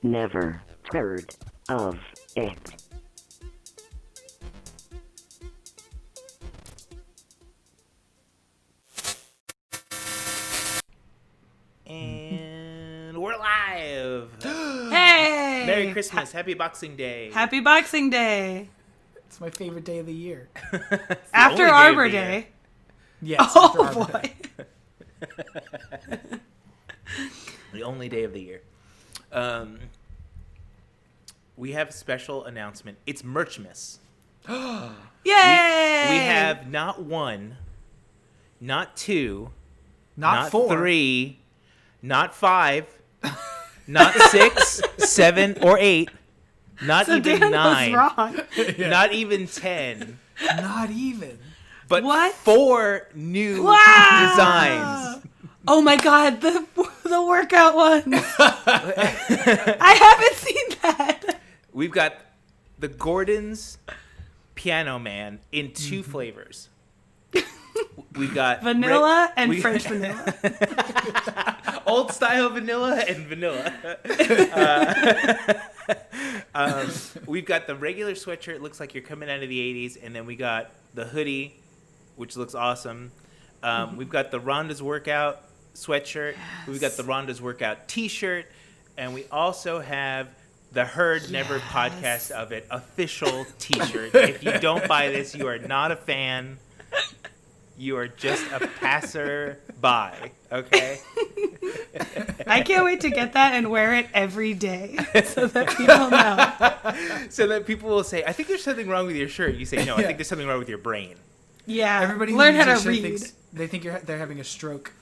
Never heard of it. And we're live. Hey! Merry Christmas. Happy Boxing Day. Happy Boxing Day. It's my favorite day of the year. After Arbor Day. Yes. Oh, after Arbor boy. Day. The only day of the year. We have a special announcement. It's Merchmas. Yay! We have not one, not two, Not four. three, not five, not 6, 7, or 8, not so even Dan 9, was wrong. Yeah. not even 10, Not even. but What? 4 new Wow! designs. Oh my god, the workout ones. I haven't seen that. We've got the Gordon's Piano Man in 2 flavors. We've got Vanilla and French vanilla. old style vanilla and vanilla. We've got the regular sweatshirt. Looks like you're coming out of the 80s. And then we got the hoodie, which looks awesome. We've got the Rhonda's Workout sweatshirt. Yes. We've got the Rhonda's Workout t-shirt. And we also have the Heard Never podcast of it official t-shirt. If you don't buy this, you are not a fan. You are just a passer-by, okay? I can't wait to get that and wear it every day so that people know. So that people will say, I think there's something wrong with your shirt. You say, no, I think there's something wrong with your brain. Yeah. Everybody who learn reads how your to shit read. thinks they think they're having a stroke.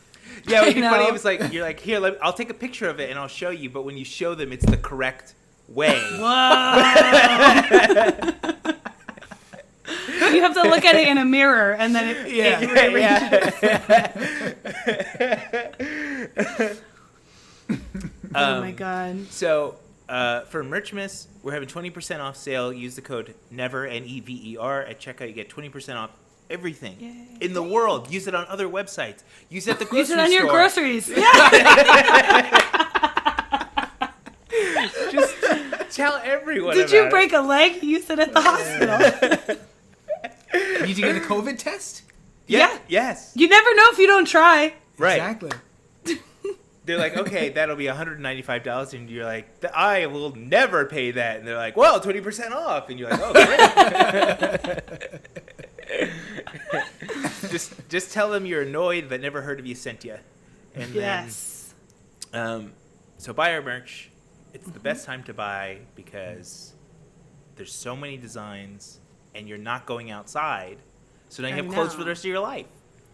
Yeah, it would be I funny know. if it's like, you're like, here, I'll take a picture of it and I'll show you. But when you show them, it's the correct way. Whoa. You have to look at it in a mirror and then it Oh my god. So for Merchmas, we're having 20% off sale. Use the code NEVER, N-E-V-E-R, at checkout. You get 20% off everything in the world. Use it on other websites. Use it at the grocery store. Use it on your groceries. Yeah. Just tell everyone Did about you it. break a leg? Use it at the hospital. Need to get a COVID test? Yeah. Yes. You never know if you don't try. Right. Exactly. They're like, okay, that'll be $195, and you're like, I will never pay that. And they're like, well, 20% off, and you're like, oh, great. just tell them you're annoyed that Never Heard of You sent you. And Yes. then, so buy our merch. It's the best time to buy because there's so many designs, and you're not going outside, so now you have clothes for the rest of your life.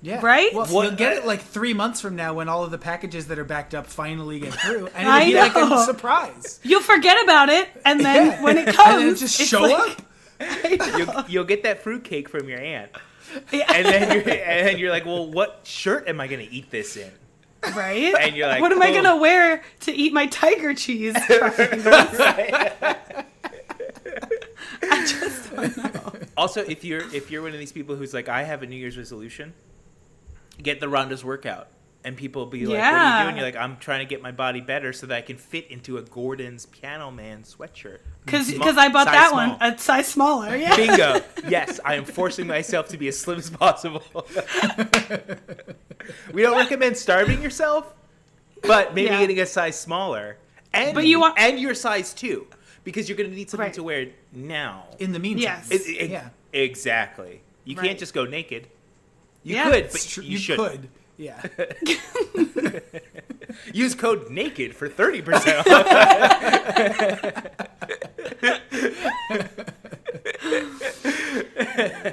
Yeah. Right? Well, What- you'll get it like 3 months from now when all of the packages that are backed up finally get through. And I it'll be like know. a surprise. You'll forget about it, and then Yeah. when it And comes, then just it's show like- up. I know. You'll get that fruitcake from your aunt. Yeah. And then you're like, well, what shirt am I going to eat this in? Right? And you're like, what am I oh. going to wear to eat my tiger cheese? Right. I just don't know. Also, if you're one of these people who's like, I have a New Year's resolution, get the Rhonda's Workout. And people will be like, what are you Yeah. doing? You're like, I'm trying to get my body better so that I can fit into a Gordon's Piano Man sweatshirt. Because I bought Size that small. one a size smaller. Yeah. Bingo. Yes, I am forcing myself to be as slim as possible. We don't recommend starving yourself, but maybe Yeah. getting a size smaller. And But you want- and your size too, because you're going to need something Right. to wear now. In the meantime. Yes. Yeah. Exactly. You Right. can't just go naked. You Yeah. could, It's but true. you should. could. Yeah. Use code NAKED for 30% off.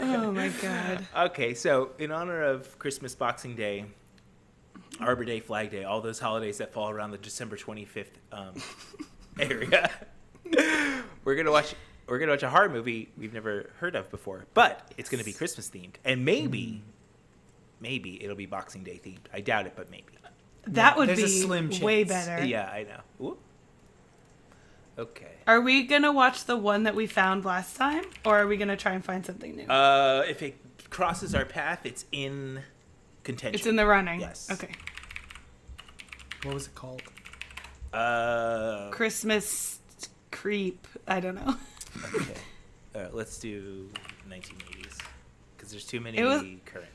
Oh my god. Okay, so in honor of Christmas, Boxing Day, Arbor Day, Flag Day, all those holidays that fall around the December 25th area, we're gonna watch a horror movie we've never heard of before, but it's gonna be Christmas themed, and maybe it'll be Boxing Day themed. I doubt it, but maybe. That would There's a be slim way chance. better. Yeah, I know. Ooh. Okay. Are we going to watch the one that we found last time? Or are we going to try and find something new? If it crosses our path, it's in contention. It's in the running. Yes. Okay. What was it called? Christmas creep. I don't know. Okay. Let's do 1980s because there's too many It was- current.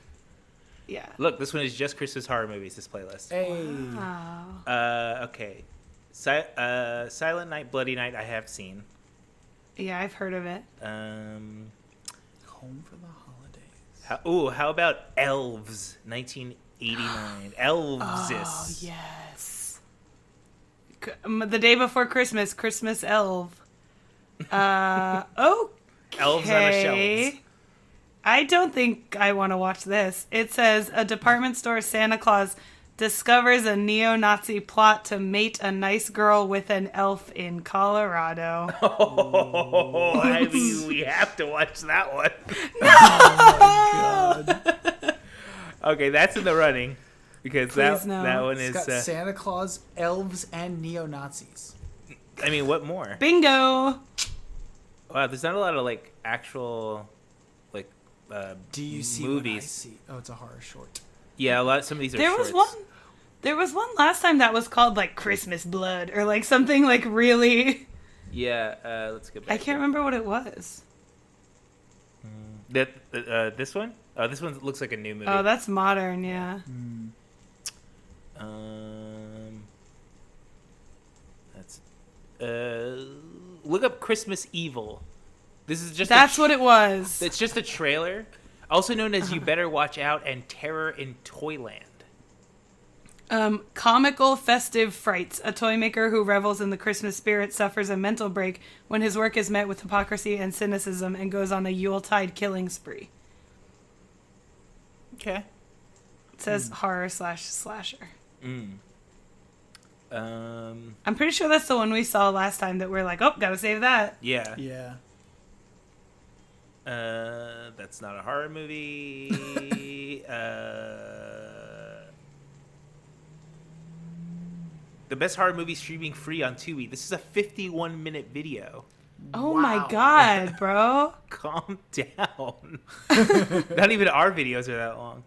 Yeah. Look, this one is just Christmas horror movies. This playlist. Hey. Wow. Okay. Silent Night, Bloody Night. I have seen. Yeah, I've heard of it. Home for the holidays. How about Elves? 1989. Elves. Oh, yes. The day before Christmas, Christmas Elf. Okay. Elves on a Shelves. I don't think I want to watch this. It says a department store Santa Claus discovers a neo-Nazi plot to mate a nice girl with an elf in Colorado. Oh, I mean, we have to watch that one. Oh, God. Okay, that's in the running because Please no. that one It's is. got Santa Claus, elves, and neo-Nazis. I mean, what more? Bingo! Wow, there's not a lot of like actual like Do you see movies. what I see? Oh, it's a horror short. Yeah, some of these are There shorts. was one last time that was called like Christmas Blood or like something like really. Yeah, let's go back. I can't remember what it was. This one? Oh, this one looks like a new movie. Oh, that's modern, yeah. That's look up Christmas Evil. This is just That's what it was. It's just a trailer, also known as You Better Watch Out and Terror in Toyland. Comical festive frights. A toy maker who revels in the Christmas spirit suffers a mental break when his work is met with hypocrisy and cynicism and goes on a Yuletide killing spree. Okay. It says horror/slasher. Mm. I'm pretty sure that's the one we saw last time that we're like, oh, gotta save that. Yeah. Yeah. That's not a horror movie. The best horror movie streaming free on Tubi. This is a 51-minute video. Oh Wow. my god, bro. Calm down. Not even our videos are that long.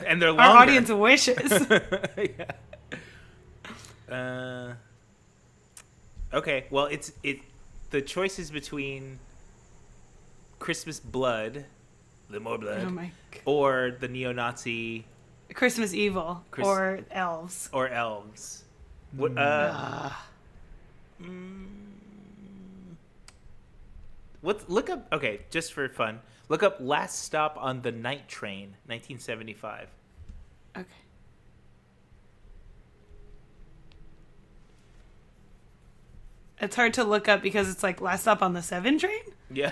And they're longer. Our audience wishes. Yeah. Okay, well, the choice is between Christmas Blood, the more blood, Oh my god. or the neo-Nazi Christmas Evil or Elves. or Elves. What? Look up. Okay, just for fun, look up Last Stop on the Night Train, 1975. Okay. It's hard to look up because it's like Last Stop on the 7 train. Yeah.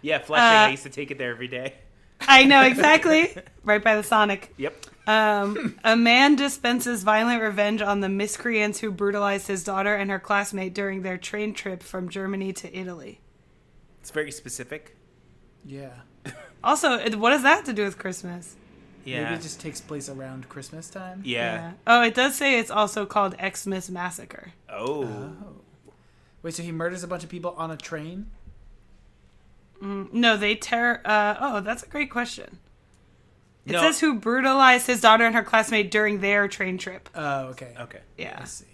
Yeah, Flushing. I used to take it there every day. I know exactly. Right by the Sonic. Yep. A man dispenses violent revenge on the miscreants who brutalized his daughter and her classmate during their train trip from Germany to Italy. It's very specific. Yeah. Also, what does that have to do with Christmas? Yeah. Maybe it just takes place around Christmas time. Yeah. Oh, it does say it's also called Xmas Massacre. Oh. Wait, so he murders a bunch of people on a train? No, they tear... oh, that's a great question. It No. says who brutalized his daughter and her classmate during their train trip. Oh, okay. Okay. Yeah. I see.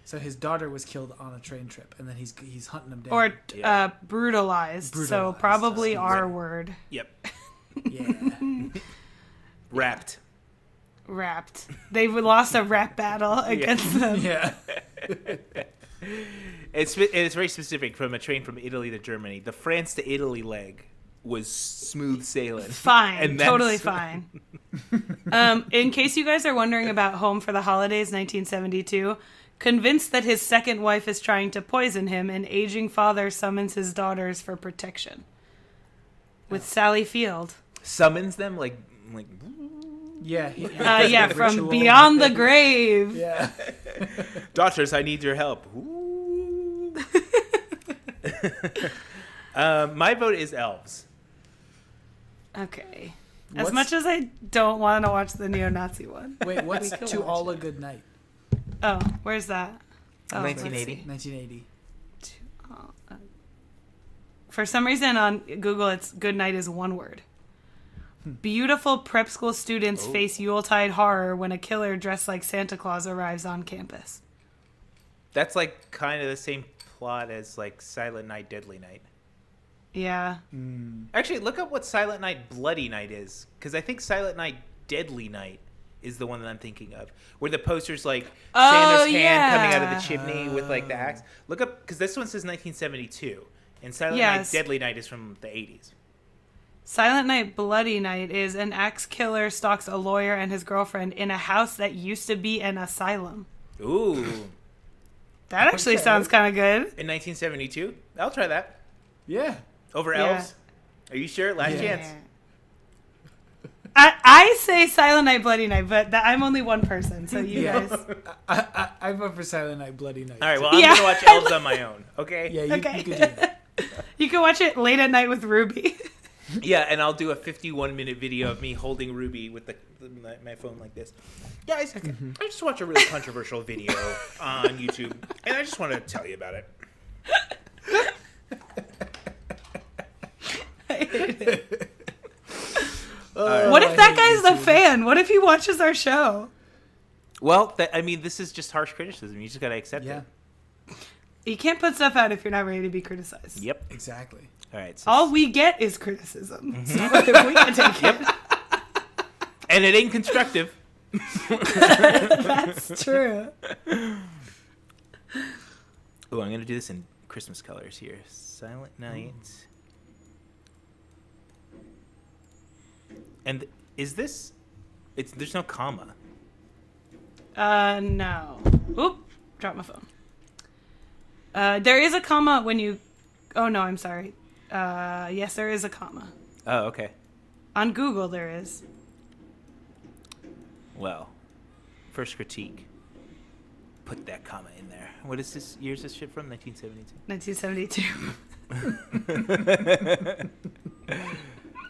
So his daughter was killed on a train trip, and then he's hunting them down. Or Yeah. brutalized. So Brutalized. probably That's R right. word. Yep. Yeah. Wrapped. Wrapped. They lost a rap battle against them. Yeah. It's very specific. From a train from Italy to Germany, the France to Italy leg was smooth sailing. Fine. And that's- Totally fine. In case you guys are wondering about Home for the Holidays 1972, convinced that his second wife is trying to poison him, an aging father summons his daughters for protection. With Sally Field. Summons them like. Yeah. Yeah, from Ritual. Beyond the Grave. Yeah. Daughters, I need your help. My vote is Elves. Okay. As What's- much as I don't want to watch the neo-Nazi one. Wait, what's We could To watch All it. a Good Night? Oh, where's that? Oh, 1980. 1980. For some reason on Google, it's Good Night is one word. Beautiful prep school students face Yuletide horror when a killer dressed like Santa Claus arrives on campus. That's like kind of the same plot as like Silent Night, Deadly Night. Yeah. Actually, look up what Silent Night, Bloody Night is, because I think Silent Night, Deadly Night is the one that I'm thinking of, where the poster's like Santa's hand coming out of the chimney with like the axe. Look up, because this one says 1972, and Silent Night, Deadly Night is from the 80s. Silent Night, Bloody Night is an axe killer stalks a lawyer and his girlfriend in a house that used to be an asylum. Ooh. That actually sounds kind of good. In 1972? I'll try that. Yeah. Over elves? Are you sure? Last chance. I say Silent Night, Bloody Night, but I'm only one person, so you guys. I vote for Silent Night, Bloody Night. All right, well, I'm going to watch Elves on my own, okay? Yeah, you can do that. You can watch it late at night with Ruby. Yeah, and I'll do a 51-minute video of me holding Ruby with my phone like this. Guys, I just watched a really controversial video on YouTube, and I just want to tell you about it. I hate it. What if that guy's a fan? What if he watches our show? Well, this is just harsh criticism. You just got to accept it. You can't put stuff out if you're not ready to be criticized. Yep. Exactly. All right. So All we get is criticism. So if we can take it. And it ain't constructive. That's true. Oh, I'm going to do this in Christmas colors here. Silent Night. And is this... There's no comma. No. Oop. Dropped my phone. There is a comma when you... Oh, no, I'm sorry. Yes, there is a comma. Oh, okay. On Google, there is. Well, first critique. Put that comma in there. What is this? Year's this shit from? 1972? 1972.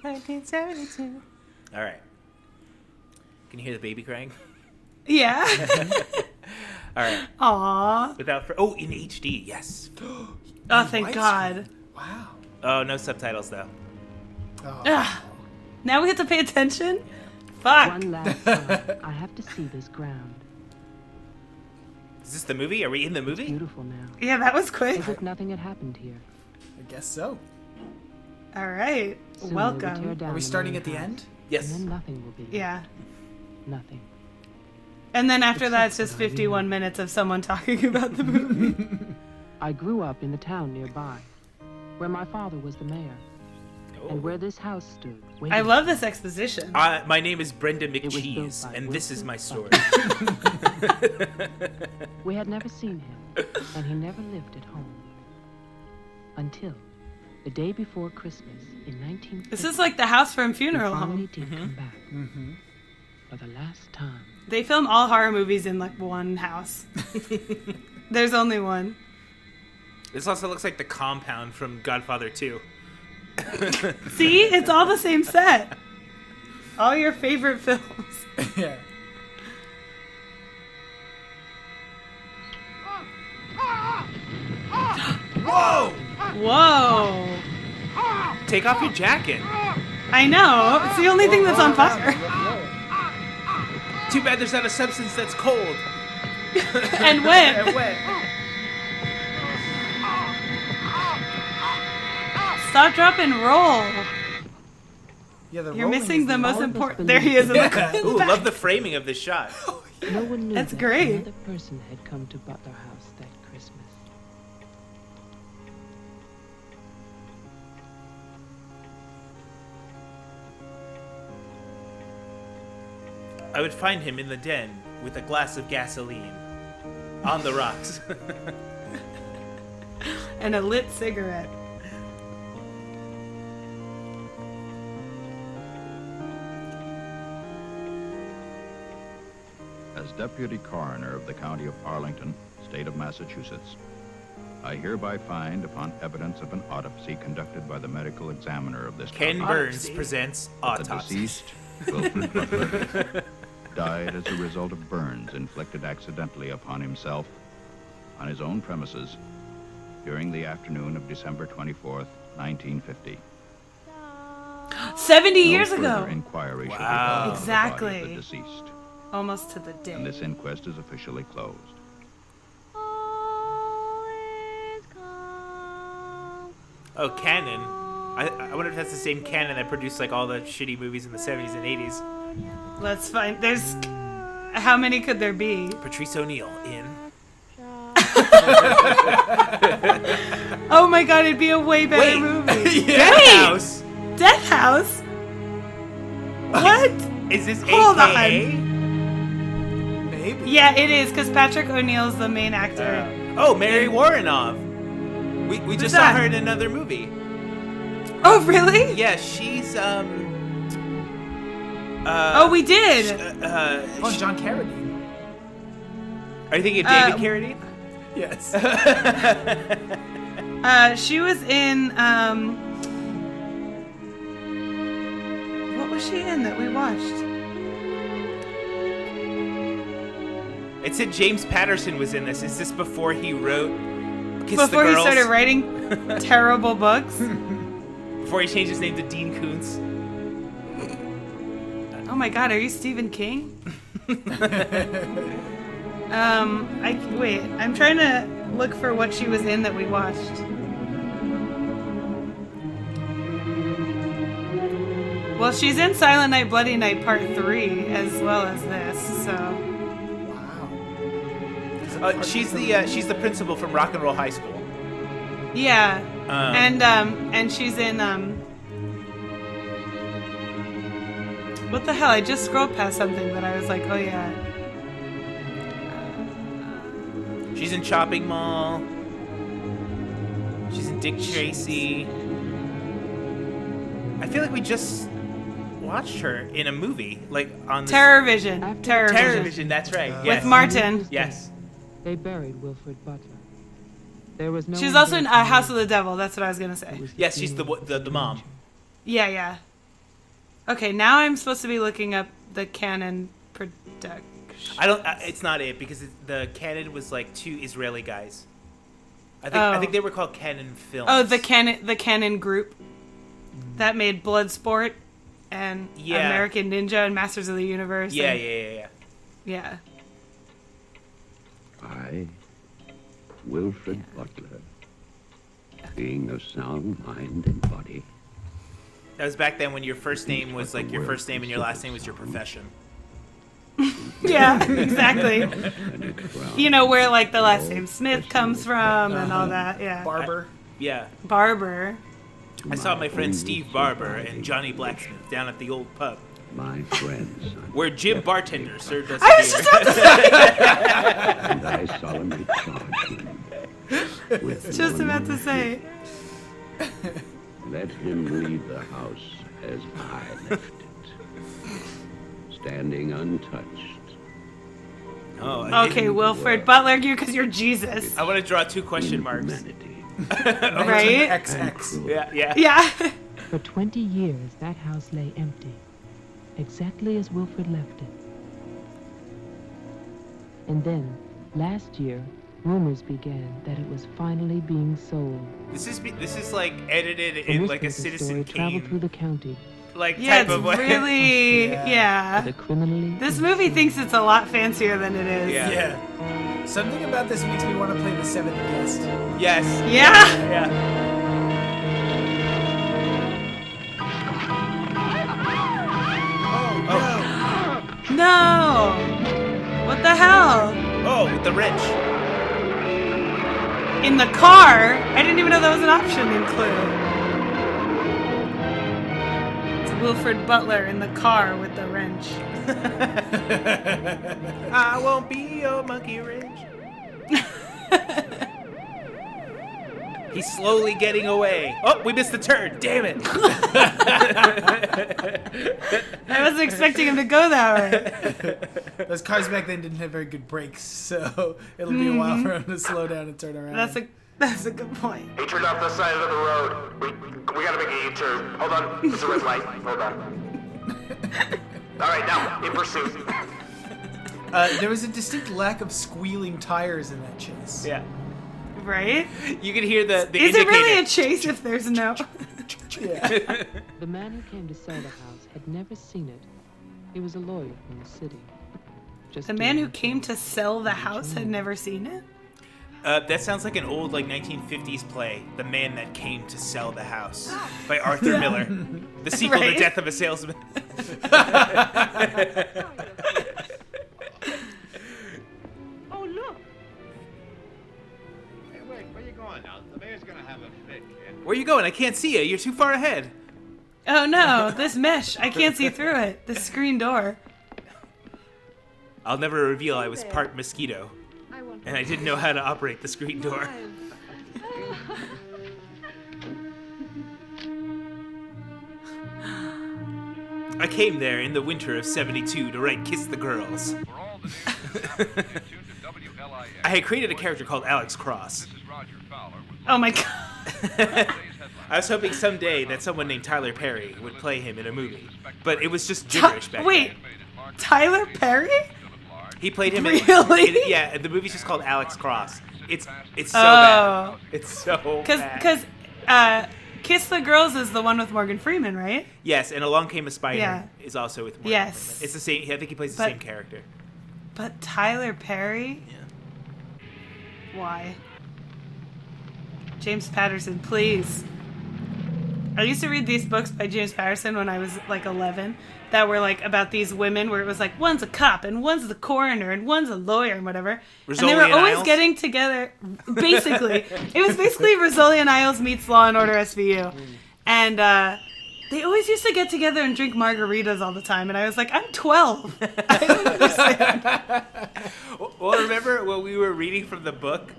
1972. All right. Can you hear the baby crying? Yeah. All right. Aww. In HD, yes. Oh, thank God. Wow. Oh, no subtitles though. Oh. Ugh. Now we have to pay attention? Fuck. One last time, I have to see this ground. Is this the movie? Are we in the It's movie? beautiful now. Yeah, that was quick. As if nothing had happened here. I guess so. All right. Soon they will tear Welcome. down Are we the starting main at the house, end? Yes. And then nothing will be. Yeah. Nothing. And then after that, it's just 51 minutes of someone talking about the movie. I grew up in the town nearby, where my father was the mayor, and where this house stood. I love this exposition. My name is Brenda was built McCheese, by and this is Wilson my story. We had never seen him, and he never lived at home. Until the day before Christmas in 1950. This is like the house from Funeral he finally Home. did come back. For the last time. They film all horror movies in like one house. There's only one. This also looks like the compound from Godfather 2. See? It's all the same set. All your favorite films. Yeah. Whoa! Whoa. Take off your jacket. I know. It's the only thing that's on fire. Too bad there's not a substance that's cold. And wet. And wet. Stop, drop, and roll. Yeah, the You're rolling missing is the most all of us important. There he is in Yeah. the Ooh, love the framing of this shot. No one knew That's that great. another person had come to Butler House that Christmas. I would find him in the den with a glass of gasoline on the rocks. And a lit cigarette. As Deputy Coroner of the County of Arlington, State of Massachusetts, I hereby find, upon evidence of an autopsy conducted by the medical examiner of this Ken county, Burns Autopsy. presents the Autopsy. deceased, Wilfred Butler, died as a result of burns inflicted accidentally upon himself on his own premises during the afternoon of December 24th, 1950. 70 No years further ago. inquiry shall be Wow. held into the body of Exactly. the deceased, Almost to the day. and this inquest is officially closed. Oh, Canon. I wonder if that's the same Canon that produced like all the shitty movies in the 70s and 80s. Let's find. There's. How many could there be? Patrice O'Neill in. Oh my god, it'd be a way better movie. Death House. Death House? What? Is this Hold AKA? Maybe. Yeah, it is, because Patrick O'Neill's the main actor. Oh, Mary Warrenoff. We just saw that? her in another movie. Oh, really? Yeah, she's Oh, we did. Oh, John Carradine. Are you thinking of David Uh, Carradine? Yes. She was in, what was she in that we watched? It said James Patterson was in this. Is this before he wrote Kiss Before the he Girls? started writing terrible books? Before he changed his name to Dean Koontz? Oh my god, are you Stephen King? Wait, I'm trying to look for what she was in that we watched. Well, she's in Silent Night, Bloody Night Part 3 as well as this, so... Wow. She's the principal from Rock and Roll High School. Yeah. And she's in, what the hell? I just scrolled past something that I was like, oh yeah. She's in Chopping Mall. She's in Dick Tracy. I feel like we just watched her in a movie, like on this Terror Vision. Terror Vision. Television. That's right. With Yes. Martin. Yes. They buried Wilfred Butler. There was no She's one also there in to House know of the Devil. That's what I was gonna it say. was Yes, she's the funeral of mom. Yeah, yeah. Okay, now I'm supposed to be looking up the canon production. I don't. It's not it because the Canon was like two Israeli guys. I think they were called Canon Films. Oh, the canon group that made Bloodsport and Yeah. American Ninja and Masters of the Universe. Yeah, and- yeah. yeah. I, Wilfred Butler, being of sound mind and body, That was back then when your first name was like your first name and your last name was your profession. Yeah, exactly. and it frowned You know where like the last name Smith comes from and all that. Yeah. Barber. Yeah. Barber. to I saw my friend only Steve Barber and surviving Johnny portion. Blacksmith down at the old pub My friends, where Jim Bartender served us I was beer. just about to say. and I solemnly charge him with Just one about to say. Let him leave the house as I left it, standing untouched. Oh, Okay, Wilfred Butler, because you're Jesus, I want to draw two question in marks. humanity right? and XX. cruelty. Yeah, yeah. Yeah. For 20 years, that house lay empty, exactly as Wilfred left it. And then, last year, rumors began that it was finally being sold. This is like edited The in like a newspaper Citizen story traveled through Kane the county like Yeah, type it's of way. really, Yeah. yeah. for the criminally. This movie thinks it's a lot fancier than it is. Yeah. Yeah. Something about this makes me want to play The Seventh Guest. Yes. Yeah. Yeah. Oh. No. What the hell? Oh, with the wrench. In the car? I didn't even know that was an option in Clue. It's Wilfred Butler in the car with the wrench. I won't be your monkey wrench. He's slowly getting away. Oh, we missed the turn. Damn it. I wasn't expecting him to go that way. Those cars back then didn't have very good brakes, so it'll be a while for him to slow down and turn around. That's a good point. He turned off the side of the road. We gotta make a U-turn. Hold on. It's a red light. Hold on. Alright, now, in pursuit. There was a distinct lack of squealing tires in that chase. Yeah. Right? You can hear the Is indicator. it really a chase if there's no? The man who came to sell the house had never seen it. He was a lawyer from the city. Just The man who doing came to sell the what he house had knew. never seen it? That sounds like an old 1950s play, The Man That Came to Sell the House, by Arthur Miller. The sequel Right? to Death of a Salesman. Oh, look! Hey, wait, where you going now? The mayor's gonna have a fit, kid. Where you going? I can't see you. You're too far ahead. Oh no, this mesh. I can't see through it. This screen door. I'll never reveal I was part mosquito, and I didn't know how to operate the screen door. I came there in the winter of '72 to write Kiss the Girls. I had created a character called Alex Cross. Oh my god. I was hoping someday that someone named Tyler Perry would play him in a movie, but it was just gibberish back Wait, then. Tyler Perry? He played him Really? in yeah, the movie's just called Alex Cross. It's so Oh. bad. It's so bad. Because Kiss the Girls is the one with Morgan Freeman, right? Yes, and Along Came a Spider Yeah. is also with Morgan Yes. Freeman. It's the same. I think he plays the But- same character. But Tyler Perry? Yeah. Why? James Patterson, please. I used to read these books by James Patterson when I was like 11 that were like about these women where it was like one's a cop and one's the coroner and one's a lawyer and whatever. And they were Rizzoli and always Isles? getting together. Basically, it was basically Rizzoli and Isles meets Law and Order SVU. And they always used to get together and drink margaritas all the time. And I was like, I'm 12. I don't understand. Well, remember when we were reading from the book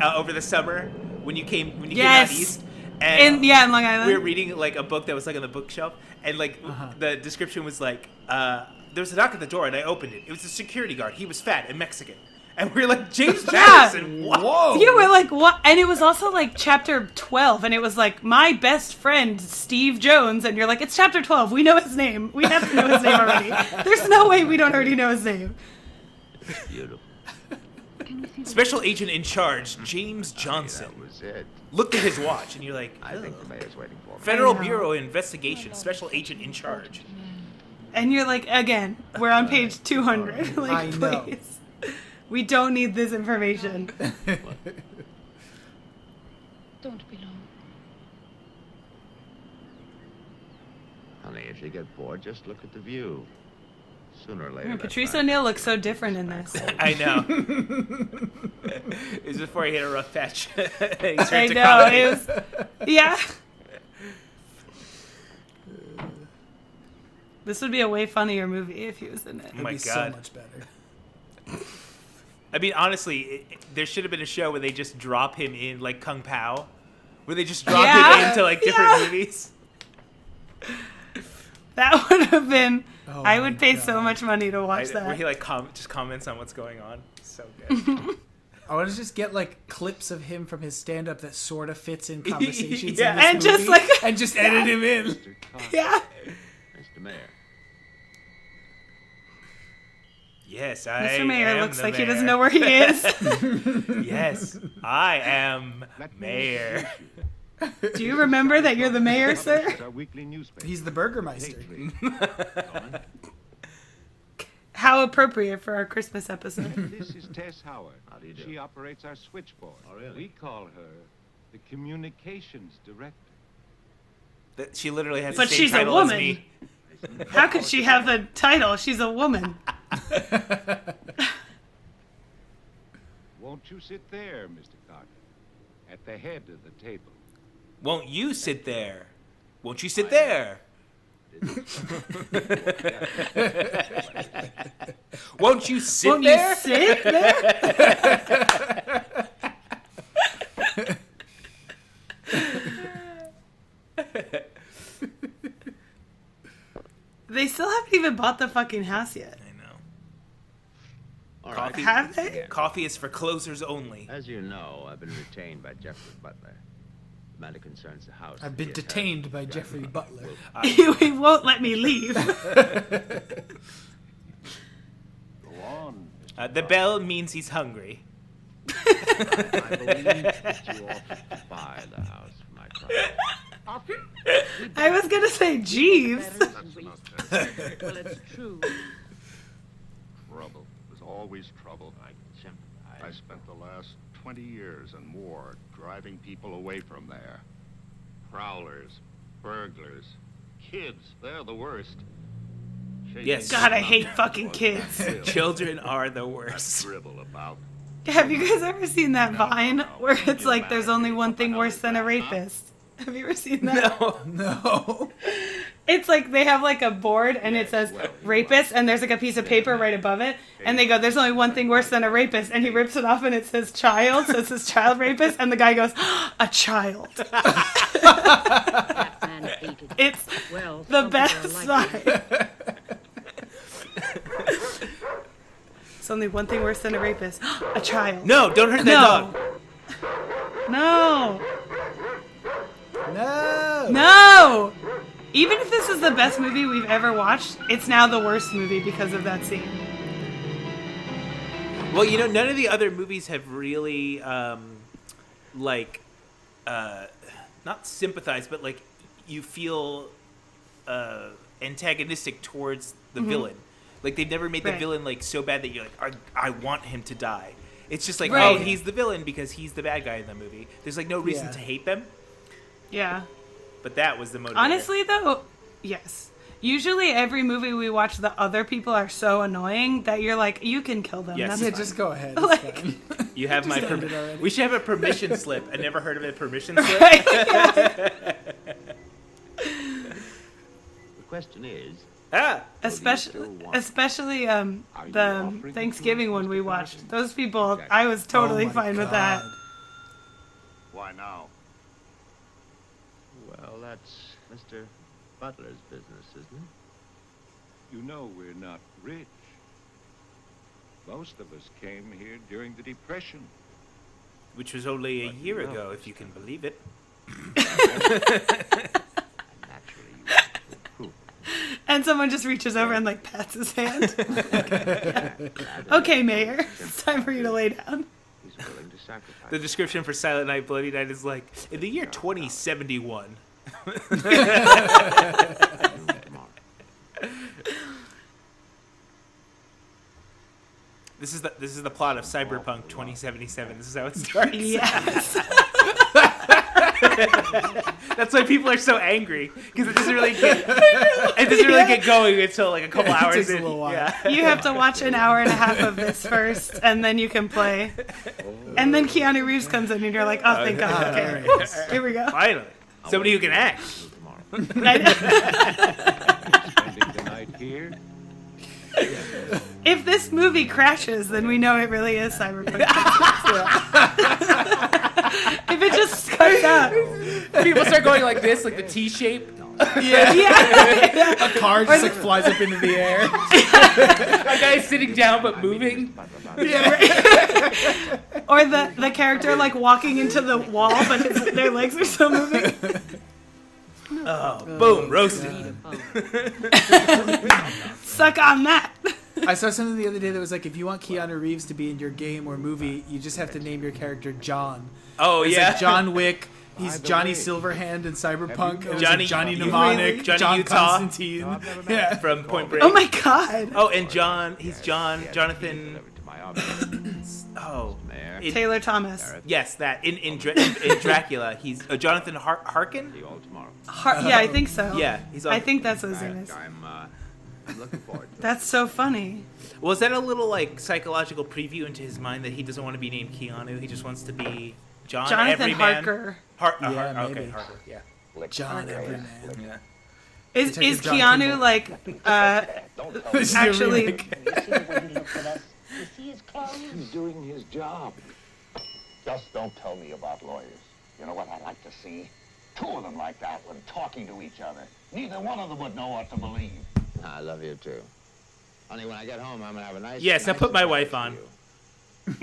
over the summer when you came Yes. out east? And In Long Island. we were reading like a book that was like on the bookshelf, and like the description was like, there was a knock at the door, and I opened it. It was a security guard. He was fat and Mexican, and we were like, James Patterson, what? Whoa. Yeah, we're like, what? And it was also like chapter 12, and it was like, my best friend, Steve Jones, and you're like, it's chapter 12. We know his name. We have to know his name already. There's no way we don't already know his name. Beautiful. Special agent in charge, James Johnson, That was it. looked at his watch, and you're like, I think the mayor's waiting for me. Federal I know. Bureau of Investigation, special agent in charge. And you're like, again, we're on page 200. Like, I know. please. We don't need this information. Don't be long. Honey, if you get bored, just look at the view. Sooner or later. that Patrice time- O'Neill looks so different in this. I know. It was before he hit a rough patch. He turned I to know. comedy. It was, yeah. This would be a way funnier movie if he was in it. Oh my It'd be God. so much better. I mean, honestly, there should have been a show where they just drop him in, like Kung Pao, where they just drop Yeah. him into like different Yeah. movies. That would have been. Oh I my would pay so God. much money to watch Where that. he like just comments on what's going on. So good. I want to just get like clips of him from his stand-up that sort of fits in conversations. Yeah. in this And just, movie, like- and just edit him in. Mr. Carter, Yeah. Mr. Mayor. Yes, I Mr. Mayor am looks the like he mayor. doesn't know where he is. Yes, I am mayor. Do you remember that you're the mayor, sir? It's our weekly newspaper. He's the Burgermeister. How appropriate for our Christmas episode. This is Tess Howard. How do you do? She operates our switchboard. Oh, really? We call her the communications director. She literally has But the same she's a title as woman. me. How could she have the title? She's a woman. Won't you sit there, Mr. Carter? At the head of the table. Won't you sit there? Won't you sit there? Won't you sit Won't there? you sit there? They still haven't even bought the fucking house yet. I know. All right. Coffee, Have they? coffee is for closers only. As you know, I've been retained by Jeffrey Butler. The matter concerns the house. I've that been he has detained had by his Jeffrey grandfather Butler. will- He won't let me leave. Go on, Mr. The bell means he's hungry. I believe that you offered to buy the house for my client. I was gonna say Jeeves. Well, it's true. Trouble. There's always trouble. I spent the last 20 years and more driving people away from there. Prowlers, burglars, kids, they're the worst. Yes. God, I hate fucking kids. Children are the worst. Dribble about. Have you guys ever seen that Vine where it's like there's only one thing worse than a rapist? Have you ever seen that? No. It's like they have like a board and it says rapist and there's like a piece of paper right above it and they go, there's only one thing worse than a rapist, and he rips it off and it says child, so it says child rapist, and the guy goes, a child. It's the best sign. It's only one thing worse than a rapist, a child. No, don't hurt that dog. No. No. No! Even if this is the best movie we've ever watched, it's now the worst movie because of that scene. Well, you know, none of the other movies have really, not sympathized, but like you feel antagonistic towards the villain. Like they've never made the villain like so bad that you're like, I want him to die. It's just like, oh, he's the villain because he's the bad guy in the movie. There's like no reason to hate them. Yeah. But that was the motivator. Honestly, though, yes. Usually every movie we watch, the other people are so annoying that you're like, you can kill them. Yes. That's Yeah, fine. just go ahead. Like- You have my end it already. We should have a permission slip. I never heard of a permission slip. The question is, Especially the Thanksgiving one we watched. Those people, I was totally Oh my fine with that. God. Why now? well, that's Mr. Butler's business, isn't it? You know we're not rich. Most of us came here during the Depression. Which was only a year ago, if you can believe it. Naturally, you want to improve. And someone just reaches over and like pats his hand. Yeah. Okay, Mayor, it's time for you to lay down. He's willing to sacrifice. The description for Silent Night, Bloody Night is like, in the year 2071. This is the plot of Cyberpunk 2077. This is how it starts. Yes. That's why people are so angry, because it doesn't really get going until like a couple hours takes a in. little while. Yeah. You have to watch an hour and a half of this first, and then you can play. And then Keanu Reeves comes in, and you're like, oh, thank God. Okay, here we go. Finally, somebody who can act. Spending the night here? If this movie crashes, then we know it really is Cyberpunk. If it just cuts out. People start going like this, like the T shape. Yeah. A car just like flies up into the air. A guy sitting down but moving. Or the character like walking into the wall, but their legs are still moving. Oh, boom, roasted. Suck on that. I saw something the other day that was like, if you want Keanu Reeves to be in your game or movie, you just have to name your character John. Oh, It's yeah. like John Wick. He's the Johnny way, Silverhand in Cyberpunk. It was Johnny- like Johnny you Mnemonic, really? Johnny John Utah? Constantine. Yeah. From Point Break. Oh my God. Oh, and Jonathan. Oh, in- Taylor Thomas. yes, that in Dracula, he's Jonathan Harkin. See you all tomorrow. Yeah, I think so. Yeah, he's on. I think that's what his name is. I'm looking forward to it. That's so funny. Was that a little like psychological preview into his mind that he doesn't want to be named Keanu? He just wants to be Jonathan Everyman? Harker. Yeah, Okay, maybe. Harker. Yeah. John Everyman. Yeah. Is Detective John Keanu Kimball. like This is a actually? remake. He's doing his job. Just don't tell me about lawyers. You know what I'd like to see? Two of them like that when talking to each other. Neither one of them would know what to believe. I love you too. Honey, when I get home, I'm gonna have a nice. Yes, I put my wife on. Oh,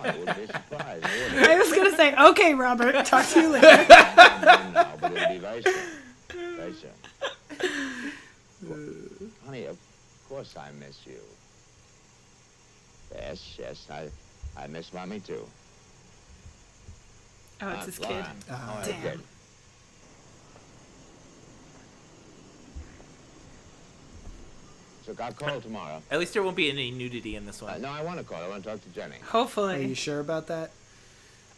I would be surprised. I was gonna say, okay, Robert, talk to you later. Now, but it'll be very soon. Very soon. Honey, of course I miss you. Yes, I miss Mommy too. Oh, it's his kid. Laura. Oh, Damn. good. So I'll call tomorrow. At least there won't be any nudity in this one. No, I want to call. I want to talk to Jenny. Are you Hopefully. sure about that?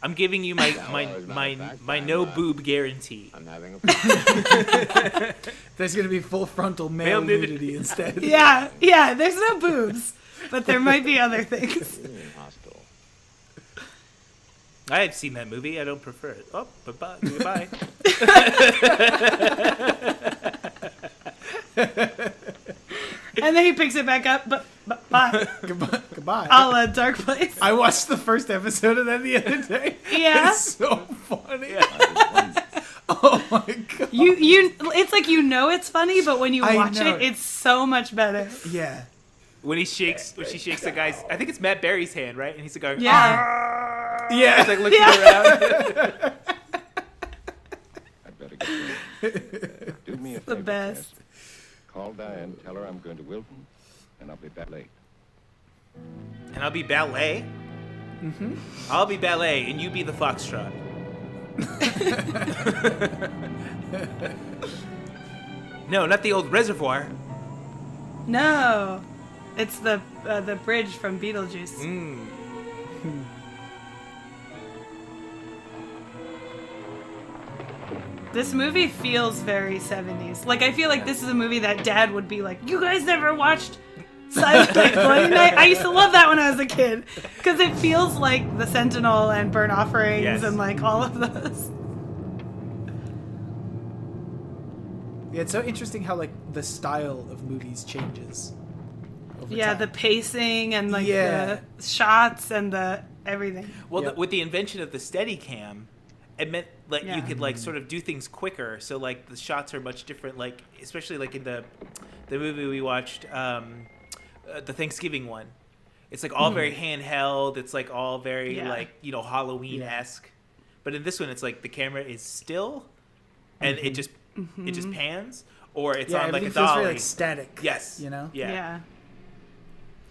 I'm giving you my well, as a matter of fact, my I'm, no boob guarantee. I'm having a There's going to be full frontal male Male nudity. nudity instead. Yeah, yeah. There's no boobs, but there might be other things. hospital. I've seen that movie. I don't prefer it. Oh, bye-bye. Goodbye. And then he picks it back up, but bye. Goodbye. A la Dark Place. I watched the first episode of that the other day. Yeah. It's so funny. Oh my god. You. It's like it's funny, but when you I watch know. it, it's so much better. Yeah. When she shakes the guy's, I think it's Matt Berry's hand, right? And he's like going, Yeah. Yeah. It's like looking around. I'd better get going. Do me a The favor, best. Tess. Call Diane, tell her I'm going to Wilton, and I'll be back late. And I'll be ballet. Mm-hmm. I'll be ballet, and you be the foxtrot. No, not the old reservoir. No, it's the bridge from Beetlejuice. This movie feels very 70s. Like, I feel like this is a movie that Dad would be like, you guys never watched Silent Night, Bloody Night? I used to love that when I was a kid. Because it feels like The Sentinel and Burnt Offerings Yes. and, like, all of those. Yeah, it's so interesting how like the style of movies changes. Over Yeah, time. the pacing and, like, Yeah. the shots and the everything. Well, Yep. with the invention of the Steadicam, it meant like Yeah. you could like sort of do things quicker. So like the shots are much different. Like especially like in the movie we watched, the Thanksgiving one. It's like all very handheld. It's like all very Yeah. like Halloween-esque. But in this one, it's like the camera is still, and it just pans, or it's yeah, on like a everything feels dolly. very like static. Yes. You know? Yeah.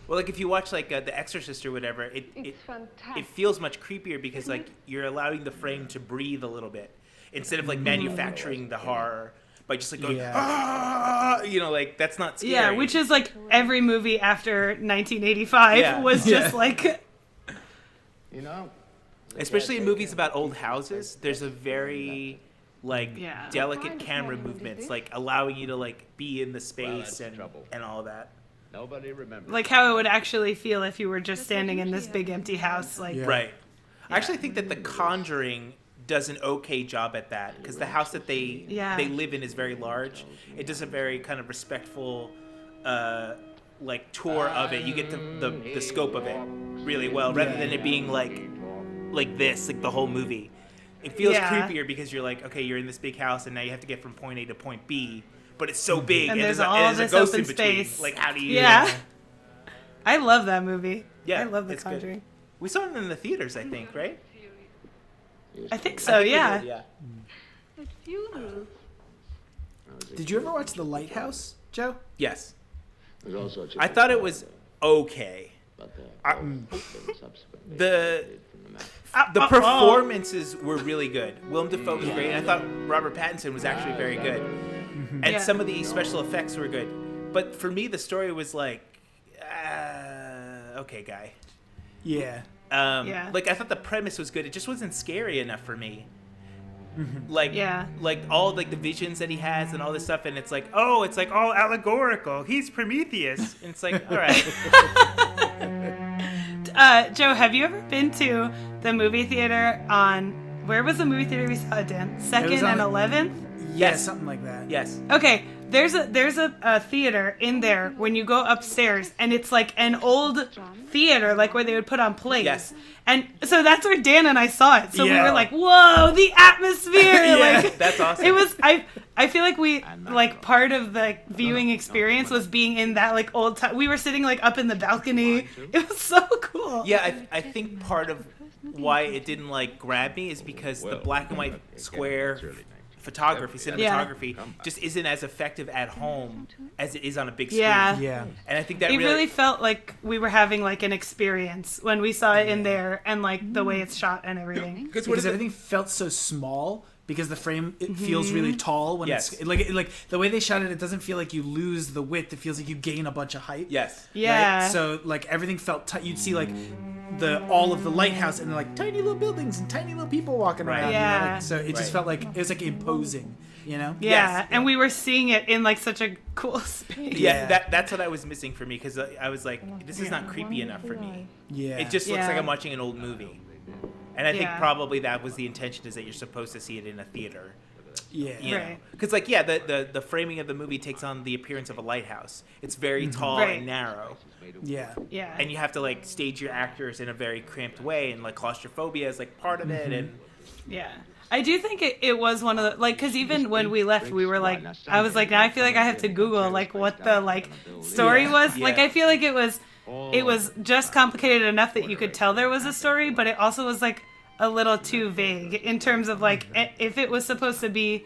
Well, like if you watch like The Exorcist or whatever, it feels much creepier because like you're allowing the frame to breathe a little bit instead of like manufacturing the horror by just like going, like that's not scary. Yeah, which is like every movie after 1985 Yeah. was just like, You know, especially in movies about old houses. There's a very like Yeah. delicate camera movements, like allowing you to like be in the space that's trouble. and all that. nobody remembers. like how it would actually feel if you were just standing in this big empty house. Like, Yeah. Right. I actually think that The Conjuring does an okay job at that because the house that they live in is very large. It does a very kind of respectful like tour of it. You get the scope of it really well rather than it being like this, like the whole movie. It feels Yeah. creepier because you're like, okay, you're in this big house and now you have to get from point A to point B, but it's so big And there's a, all and there's this a ghost open in between. space. Like how do you? Yeah. I love that movie. Yeah, I love The it's good. Conjuring. We saw it in the theaters, I think, right? I think so, yeah. Yeah. It's beautiful. Did you ever watch The Lighthouse, Joe? Yes. There's all sorts of I thought it was okay. but The Uh, the performances were really good. Willem Dafoe was great, and I thought Robert Pattinson was actually very good. And Yeah. some of the special effects were good. But for me, the story was like, okay, guy. Yeah. Yeah. Like I thought the premise was good. It just wasn't scary enough for me. Like, Yeah. like all like the visions that he has and all this stuff, and it's like, oh, it's like all allegorical. He's Prometheus, and it's like, all right. Joe, have you ever been to the movie theater on, where was the movie theater we saw it, Dan? 2nd on- and 11th? Yeah, Yes. something like that. Yes. Okay, there's a theater in there when you go upstairs, and it's like an old theater, like where they would put on plays. Yes. And so that's where Dan and I saw it. So we Yeah. were like, whoa, the atmosphere! Yeah, like, that's awesome. It was, I feel like we, like, part of the viewing experience was being in that, like, old time. We were sitting, like, up in the balcony. It was so cool. Yeah, I think part of why it didn't like grab me is because the black and white square photography, cinematography, just isn't as effective at home as it is on a big screen. Yeah. And I think that It really felt like we were having like an experience when we saw it in there, and like the way it's shot and everything. Because everything felt so small. Because the frame, it feels really tall when it's like the way they shot it. It doesn't feel like you lose the width. It feels like you gain a bunch of height. Yes. Yeah. Right? So like everything felt tight. You'd see like all of the lighthouse and like tiny little buildings and tiny little people walking around. Yeah. You know? Like, so it just felt like it was like imposing. You know. Yeah, Yes. and we were seeing it in like such a cool space. Yeah, that's what I was missing for me, because I was like, this is not creepy enough for me. Yeah. It just looks Yeah. like I'm watching an old movie. And I think Yeah. probably that was the intention, is that you're supposed to see it in a theater. Yeah. Right. Because, like, yeah, the framing of the movie takes on the appearance of a lighthouse. It's very tall Right. and narrow. Yeah. Yeah. And you have to, like, stage your actors in a very cramped way, and, like, claustrophobia is, like, part of it. And Yeah. I do think it was one of the, like, because even when we left, we were like, I was like, now I feel like I have to Google, like, what the, like, story was. Yeah. Like, I feel like it was just complicated enough that you could tell there was a story, but it also was, like, a little too vague in terms of, like, if it was supposed to be,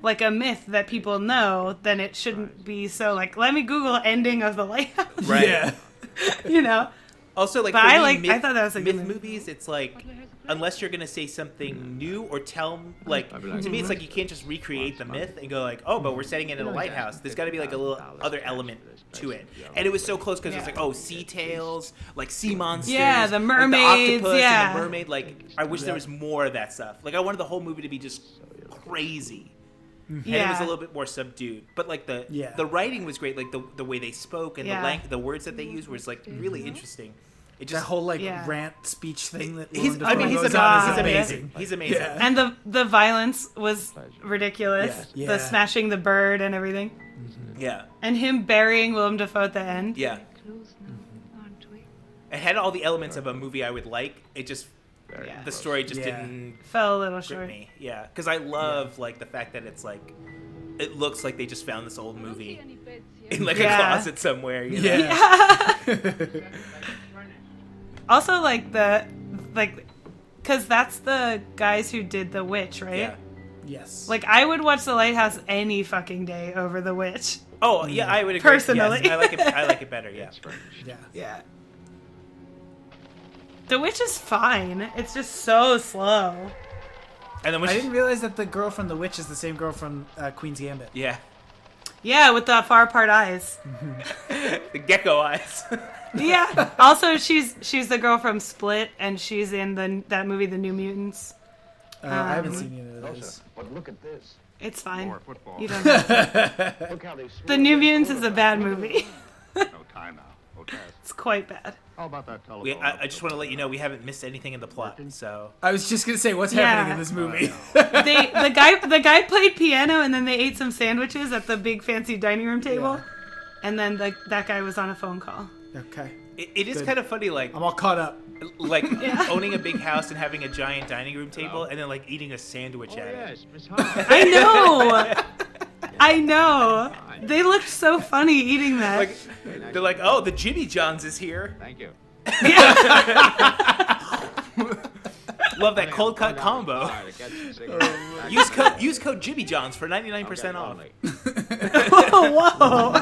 like, a myth that people know, then it shouldn't be so, like, let me Google ending of the lighthouse. Right. Yeah. You know? Also, like, But for I me, I thought that was a good myth movie. movies, it's like, unless you're gonna say something new or tell, like, to me, it's like you can't just recreate the myth and go like, oh, but we're setting it in a lighthouse. There's got to be like a little other element to it. And it was so close because it's like, oh, sea tails, like sea monsters, Yeah, the like mermaids, the octopus yeah. and the mermaid. Like, I wish there was more of that stuff. Like, I wanted the whole movie to be just crazy. And it was a little bit more subdued, but like the writing was great. Like the way they spoke and the words that they used was like really interesting. It just That whole like Yeah. rant speech thing that he's Willem Dafoe he's goes on is amazing. He's amazing. Yeah. And the violence was ridiculous. Yeah. The Yeah. smashing the bird and everything. Yeah. And him burying Willem Dafoe at the end. Yeah. Close now, aren't we? It had all the elements of a movie I would like. It just Yeah. the story just Yeah. didn't Fell a little grip short. me. Yeah, because I love like the fact that it's like it looks like they just found this old movie Any beds yet? in like Yeah. a closet somewhere. You know? Yeah. Also, like because that's the guys who did The Witch, right? Yeah. Yes. Like, I would watch The Lighthouse any fucking day over The Witch. Oh yeah, I would agree. Personally. Yes, I like it better. Yeah. Yeah. Yeah. The Witch is fine. It's just so slow. And then when I she, didn't realize that the girl from The Witch is the same girl from Queen's Gambit. yeah, Yeah, with the far apart eyes. the gecko eyes. Yeah. Also, she's the girl from Split, and she's in that movie, The New Mutants. I haven't seen any of those. But look at this. It's fine. More football. You don't have to. Look how they The New Mutants is a bad movie. No time now. Okay. It's quite bad. How about that telephone? I just want to let you know we haven't missed anything in the plot. So I was just gonna say, what's Yeah. happening in this movie? The guy played piano, and then they ate some sandwiches at the big fancy dining room table, and then that guy was on a phone call. Okay, it is Good. kind of funny, like I'm all caught up. owning a big house and having a giant dining room table, and then like eating a sandwich at it. Yes, Miss Hart. I know. They looked so funny eating that. Like they're like, oh, the Jimmy John's is here. Thank you. Love that cold cut combo. Use code Jimmy John's for 99% off. Whoa!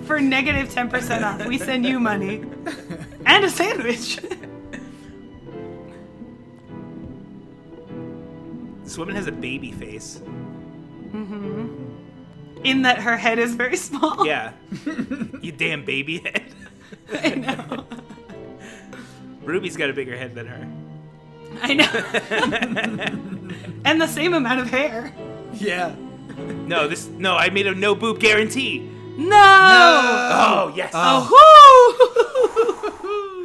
For negative 10% off, we send you money and a sandwich. This woman has a baby face. In that her head is very small. Yeah. You damn baby head. I know. Ruby's got a bigger head than her. I know. And the same amount of hair. Yeah. No, I made a no boob guarantee. No! Oh, yes. Oh,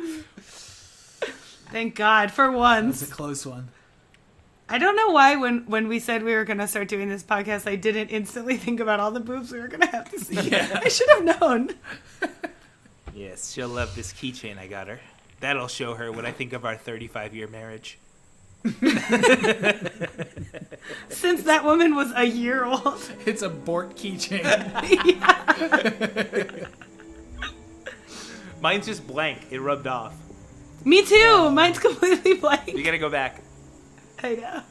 whoo! Thank God for once. It's a close one. I don't know why when we said we were going to start doing this podcast, I didn't instantly think about all the boobs we were going to have to see. Yeah. I should have known. Yes, she'll love this keychain I got her. That'll show her what I think of our 35-year marriage. Since that woman was a year old. It's a Bort keychain. Mine's just blank. It rubbed off. Me too. Mine's completely blank. You gotta go back. I know.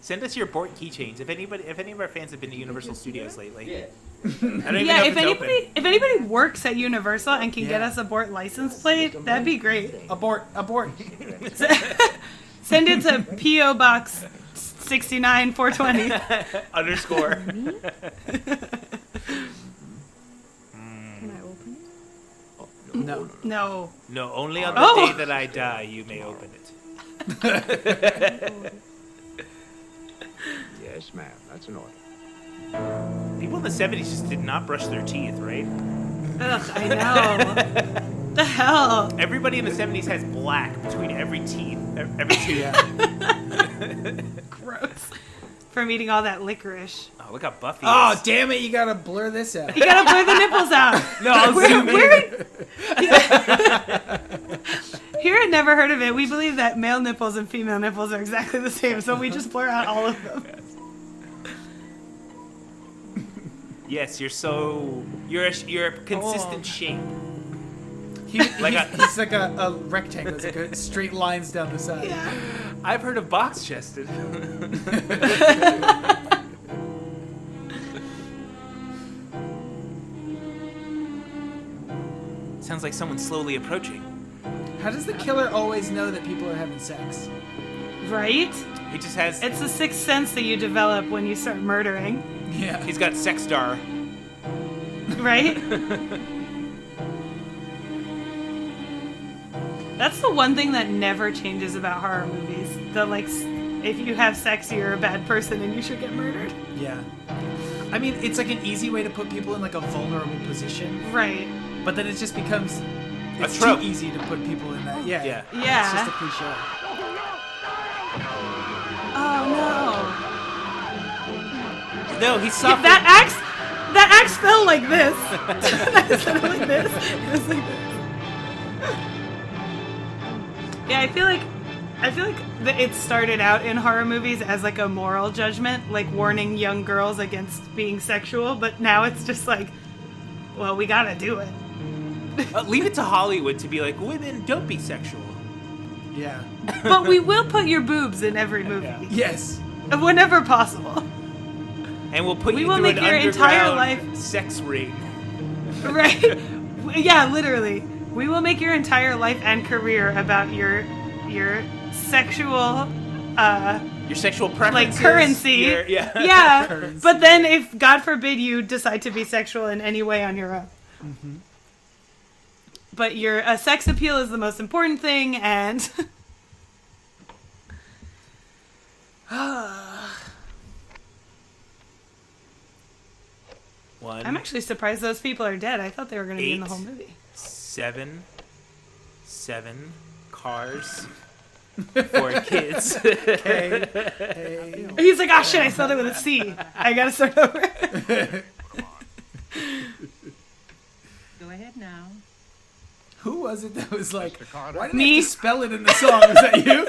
Send us your Bort keychains. If any of our fans have been to Universal Studios lately, I don't even Yeah, know if it's open. anybody works at Universal and can get Yeah. us a Bort license plate, that'd be great. Abort. Send it to PO Box 69420. Underscore. Can I open it? No. No. No, only on the Oh. day that I die, you may open it. Yes, ma'am. That's an order. People in the 70s just did not brush their teeth, right? Ugh, I know. The hell? Everybody in the 70s has black between every tooth. Gross. From eating all that licorice. Oh, look how Buffy Oh, is. damn it! You gotta blur this out. You gotta blur the nipples out. No, I'll zoom in. Here at Never Heard of It, we believe that male nipples and female nipples are exactly the same, so we just blur out all of them. Yes, you're a consistent shape. He's like a rectangle. It's like a straight lines down the side. Yeah. I've heard of box chested. Sounds like someone slowly approaching. How does the killer always know that people are having sex? Right? He just has. It's the sixth sense that you develop when you start murdering. Yeah. He's got Sexstar. Right? That's the one thing that never changes about horror movies. The, like, if you have sex, you're a bad person and you should get murdered. Yeah. I mean, it's like an easy way to put people in like a vulnerable position. Right. But then it just becomes it's too trope. easy to put people in that. Yeah. Yeah. Yeah. It's just a cliche. Oh, no. No, he's soft. That axe fell like this. That fell like this. It was like this. Yeah, I feel like it started out in horror movies as like a moral judgment, like warning young girls against being sexual, but now it's just like, well, we gotta do it. Leave it to Hollywood to be like, women, don't be sexual. Yeah. But we will put your boobs in every movie, Yes. whenever possible. And we'll put We you will through make an your entire underground life- sex ring. Right? Yeah, literally. We will make your entire life and career about your sexual Your sexual like preferences. currency. Yeah. Yeah. Currency. But then if God forbid you decide to be sexual in any way on your own. Mm-hmm. But your sex appeal is the most important thing, and One, I'm actually surprised those people are dead. I thought they were going to be in the 8, whole movie. 7 cars for kids. Hey. He's like, oh shit, I spelled it with a C. I gotta start over. Go ahead now. Who was it that was like, Mr. Carter? why did I Me? have to spell it in the song? Is that you?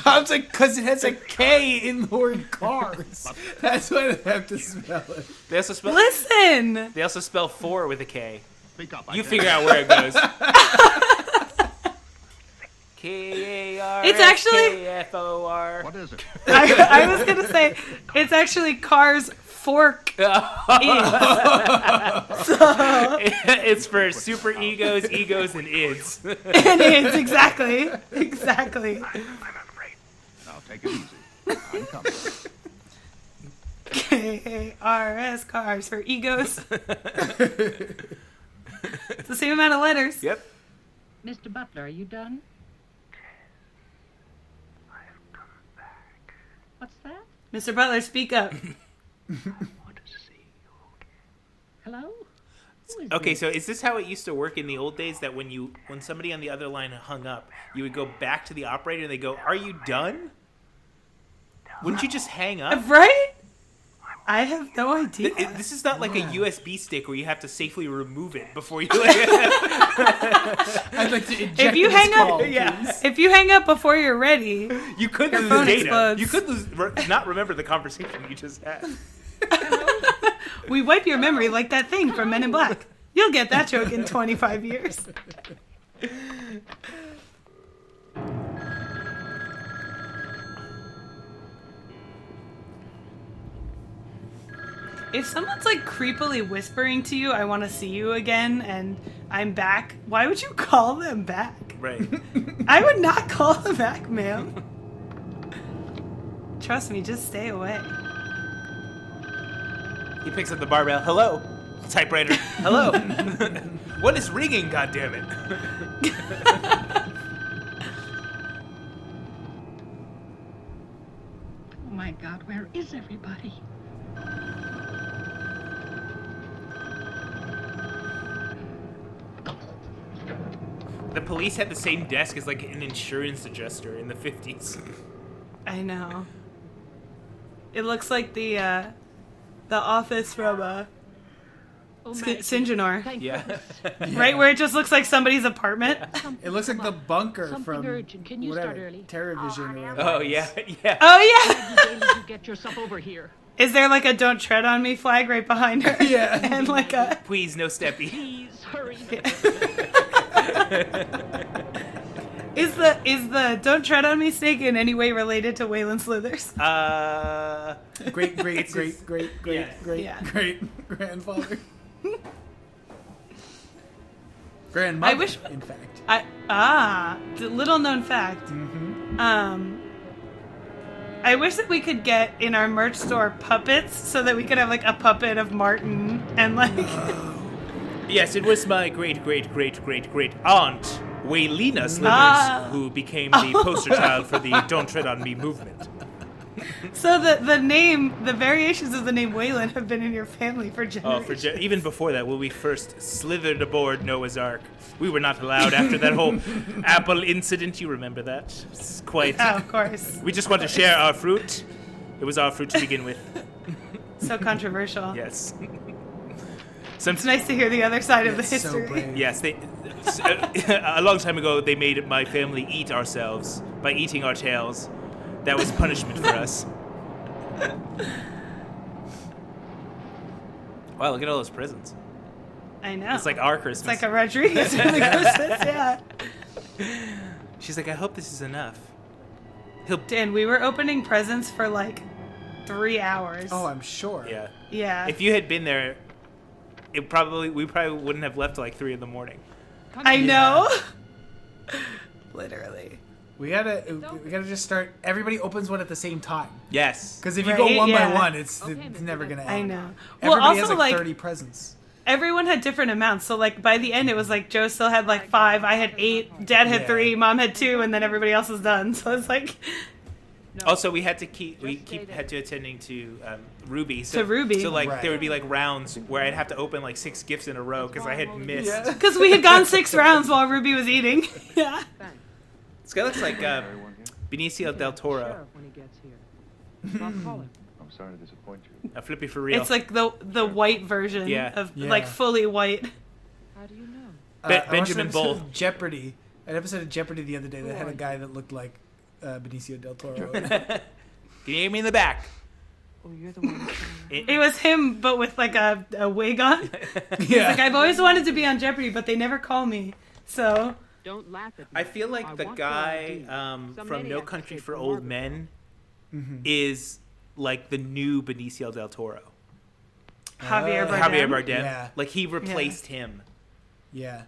I was like, because it has a K in the word cars. That's why I have to spell it. They also spell. Listen. They also spell 4 with a K. Speak up. I You can't- figure out where it goes. K-A-R. It's actually- K-F-O-R. What is it? I was gonna say it's actually Cars Fork. It's for super egos, and ids. And it's exactly. I'm afraid. Now take it easy. I'm coming. K-A-R-S, cars for egos. It's the same amount of letters. Yep. Mr. Butler, are you done? What's that? Mr. Butler, speak up. Hello? Who is Okay, this? so is this how it used to work in the old days? That when somebody on the other line hung up, you would go back to the operator and they go, "Are you done?" Wouldn't you just hang up? Right? I have no idea. This is not like a USB stick where you have to safely remove it before you. Like, I'd like to eject If you this hang call, up, yeah. please. if you hang up before you're ready, you could Your lose phone data. explodes. You could not remember the conversation you just had. we wipe your memory like that thing from Men in Black. You'll get that joke in 25 years. If someone's like creepily whispering to you, I want to see you again, and I'm back, why would you call them back? Right. I would not call them back, ma'am. Trust me, just stay away. He picks up the barbell. Hello. Typewriter. Hello. What is ringing, goddammit? Oh my God, where is everybody? The police had the same desk as like an insurance adjuster in the 50s. I know. It looks like the office from Sinjanor. Thank Yeah. goodness. Right where it just looks like somebody's apartment. It looks like the bunker Something from urgent. Can you whatever, start early? Terrorvision or whatever. Oh, yeah. Yeah. Oh yeah. Daily, you get yourself over here. Is there like a "Don't Tread on Me" flag right behind her? Yeah. And like a Please, no steppy. Please hurry. is the "Don't Tread on Me" snake in any way related to Waylon Slithers? Great Yeah. grandfather. Grandmother, I wish- in fact. The little known fact. I wish that we could get in our merch store puppets so that we could have like a puppet of Martin and like Yes, it was my great aunt, Waylina Slithers, who became the poster child for the Don't Tread on Me movement. so the variations of the name Waylon have been in your family for generations. Even before that, when we first slithered aboard Noah's Ark, we were not allowed after that whole apple incident. You remember that? It's quite. Oh, of course. We just want to share our fruit. It was our fruit to begin with. So controversial. Yes. It's nice to hear the other side of the It's so history. brave. Yes, a long time ago, they made my family eat ourselves by eating our tails. That was punishment for us. Wow, look at all those presents. I know. It's like our Christmas. It's like a Rodriguez family Christmas, yeah. She's like, I hope this is enough. Dan, we were opening presents for like 3 hours. Oh, I'm sure. Yeah. Yeah. If you had been there, we probably wouldn't have left till like 3 a.m. I know. Literally. We gotta just start. Everybody opens one at the same time. Yes. Because if you Right, go one yeah. by one, it's never gonna end. I know. Well, Everybody also has like like 30 presents. everyone had different amounts. So like by the end, it was like Joe still had like 5, I had 8, Dad had Yeah. 3, Mom had 2, and then everybody else was done. So it's like Also, we had to had to attending to Ruby. So, To Ruby. So like Right. there would be like rounds where I'd have to open like 6 gifts in a row because I had missed. Yeah. because we had gone 6 rounds while Ruby was eating. Yeah. This guy looks like Benicio del Toro. When he gets here. I'll call him. I'm sorry to disappoint you. A Flippy for real. It's like the white version Yeah. of Yeah. like fully white. How do you know? Be- I watched Benjamin an episode Bull. of Jeopardy. An episode of Jeopardy the other day that had a guy that looked like Benicio del Toro. Can you aim me in the back? Oh, you're the one. It was him, but with like a wig on. Yeah. Like I've always wanted to be on Jeopardy, but they never call me. So Don't laugh at me. I feel like the want guy what I do. Some from No maniac Country escaped for from Old Margaret. Men Mm-hmm. is like the new Benicio del Toro. Javier Bardem. Javier Bardem. Yeah. Like he replaced him. Yeah.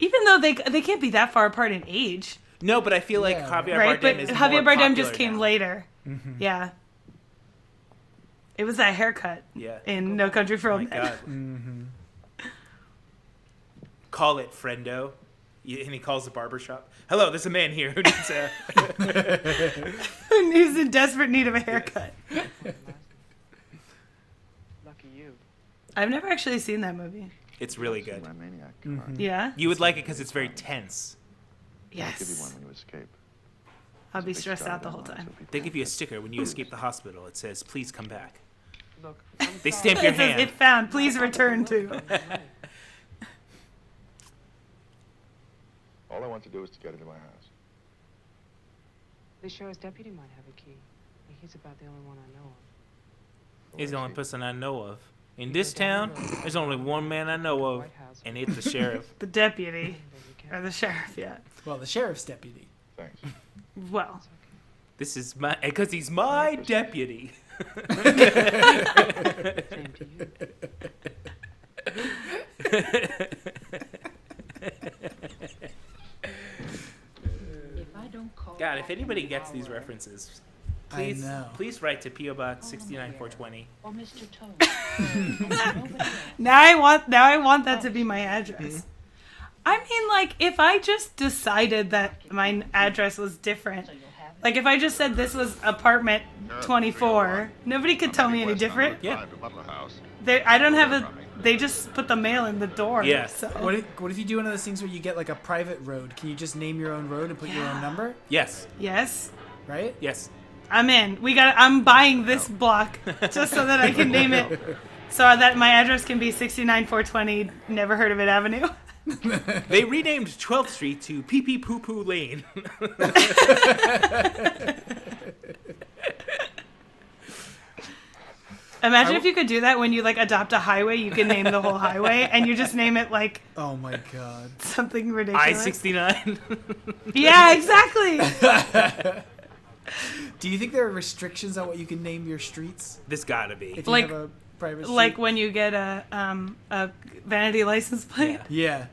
Even though they can't be that far apart in age, No, but I feel like Yeah. Javier right? Bardem But is Javier more Bardem just popular came now. later. Yeah. It was that haircut Yeah. in No Country for Oh Old my Men. god. Call it, friendo. And he calls the barbershop. Hello, there's a man here who needs a. He's in desperate need of a haircut. Lucky you. I've never actually seen that movie. It's really good. My maniac card. Yeah? You would like it because it's very tense. I'll give you one Yes. when you escape. I'll be Big stressed star out the down whole line, time. so people They give you a sticker when you escape the hospital. It says, "Please come back." Look, They stamp your It says, hand. "If found, please return to." All I want to do is to get into my house. the sheriff's deputy might have a key. He's about the only one I know of. He's the only person I know of. In this town, there's only one man I know of, and it's the sheriff. The deputy. Or the sheriff, yeah. Well, the sheriff's deputy. Thanks. Well, This is my, because he's my deputy. Same to you. If I don't call God, if back anybody in gets an these hour, references, I please know. please write to P.O. Box 69420. or Mr. Toad, and nobody else. Now I want that to be my address. I mean, like, if I just decided that my address was different, So you'll have it. like if I just said this was apartment 24, nobody could tell me any different. Yeah. The Butler House. I don't have a. They just put the mail in the door. Yeah. So. What if you do one of those things where you get like a private road? Can you just name your own road and put your own number? Yes. Yes, Right? Yes. I'm in. I'm buying this block just so that I can name it, so that my address can be 69420. Never heard of it Avenue. They renamed 12th Street to Pee Pee Poo Poo Lane. Imagine if you could do that when you like adopt a highway. You can name the whole highway, and you just name it like Oh my god. something ridiculous. I-69. Yeah, exactly. Do you think there are restrictions on what you can name your streets? This gotta be. If you Like- have a private street? Like when you get a vanity license plate. Yeah.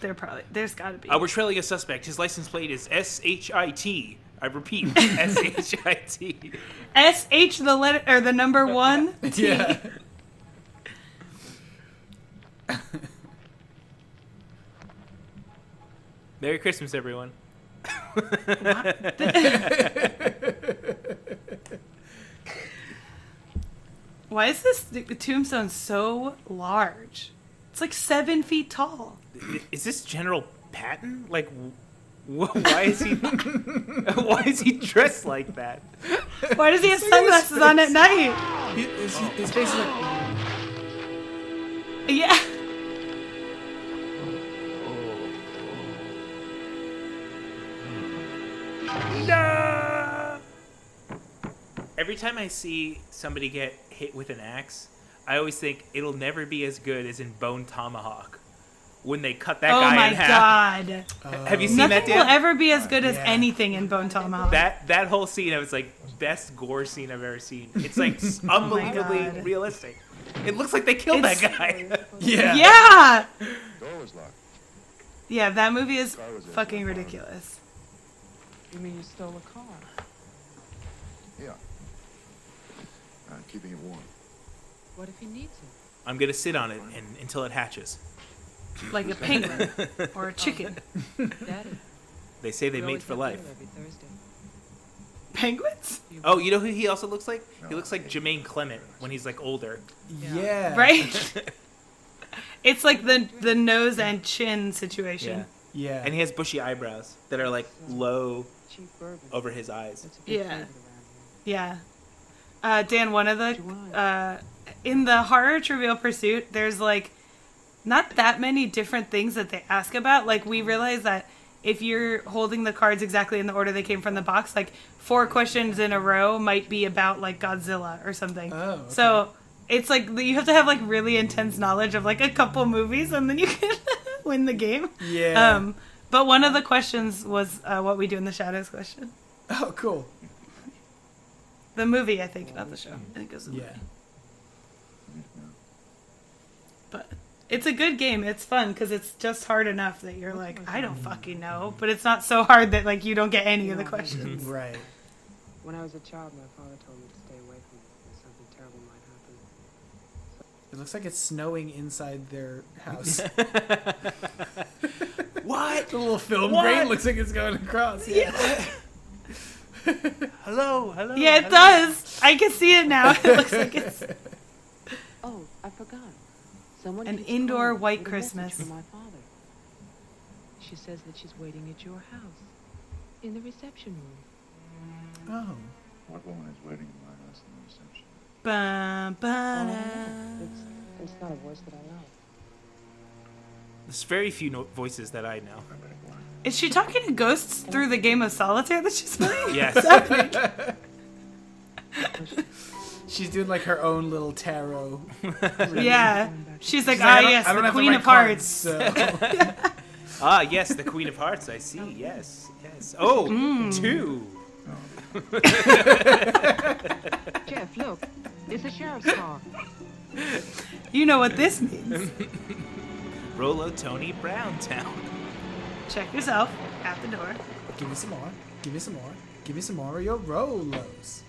Yeah. There's got to be. We're trailing a suspect. His license plate is S-H-I-T. I repeat, S-H-I-T. SH the letter or the number 1. Yeah. Merry Christmas, everyone. Why is this tombstone so large? It's like 7 feet tall. Is this General Patton? Like, why is he? Why is he dressed like that? Why does he have sunglasses on at night? His face is like. Yeah. No! Every time I see somebody get hit with an axe, I always think it'll never be as good as in Bone Tomahawk when they cut that Oh guy my in half. god. Have you seen Nothing that, will Dan? ever be as good as Yeah. anything in Bone Tomahawk. That whole scene, I was like, best gore scene I've ever seen. It's like unbelievably God. realistic. It looks like they killed that guy. Yeah. Yeah. Door was locked. Yeah, that movie is fucking ridiculous. You mean you stole a car? Yeah. Keeping it warm. What if he needs it? I'm gonna sit on it until it hatches. Like a penguin or a chicken. Daddy. They say they we mate always for have life. dinner every Thursday. Penguins? Oh, you know who he also looks like? He looks like Jermaine Clement when he's like older. Yeah. Right? It's like the nose and chin situation. Yeah. Yeah. And he has bushy eyebrows that are like low Cheap bourbon. over his eyes. That's a big Yeah. favorite Yeah. Dan, one of the in the horror Trivial Pursuit, there's like not that many different things that they ask about. Like we realize that if you're holding the cards exactly in the order they came from the box, like 4 questions in a row might be about like Godzilla or something. Oh, okay. So it's like you have to have like really intense knowledge of like a couple movies and then you can win the game. Yeah. But one of the questions was what we do in the shadows question. Oh, cool. The movie, I think, not the show. I think it was the movie. Yeah. But it's a good game. It's fun because it's just hard enough that you're like, I don't fucking know. But it's not so hard that like you don't get any of the questions. Right. When I was a child, my father told me to stay away from it because something terrible might happen. It looks like it's snowing inside their house. What? The little film What? grain looks like it's going across. Yeah. Hello. Yeah, it does. I can see it now. It looks like it's Oh, I forgot. Someone An keeps indoor calling white with a message Christmas. from my father. She says that she's waiting at your house, in the reception room. Oh. What woman is waiting in my house in the reception? ba-ba-da. It's not a voice that I know. There's very few voices that I know. Is she talking to ghosts through the game of solitaire that she's playing? Yes. She's doing like her own little tarot. Yeah. She's like, She's like, yes, I don't the have Queen right of Hearts. cards, so. Ah, yes, the Queen of Hearts. I see. Yes. Oh, 2. Jeff, look. It's the sheriff's car. You know what this means. Rolo Tony Browntown. Check yourself at the door. Give me some more. Give me some more. Give me some more of your Rolos.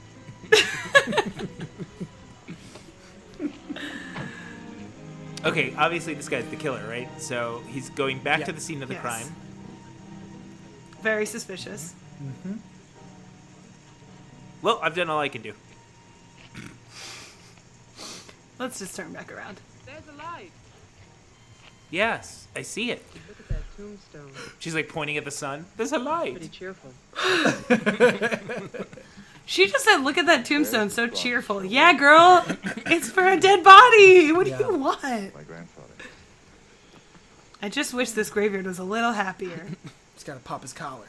Okay, obviously this guy's the killer, right? So he's going back to the scene of the Yes. crime. Very suspicious. Well, I've done all I can do. Let's just turn back around. There's a light. Yes, I see it. Look at that tombstone. She's like pointing at the sun. There's a light. Pretty cheerful. She just said, look at that tombstone, so cheerful. Yeah, girl, it's for a dead body. What do you want? My grandfather. I just wish this graveyard was a little happier. He's got to pop his collar.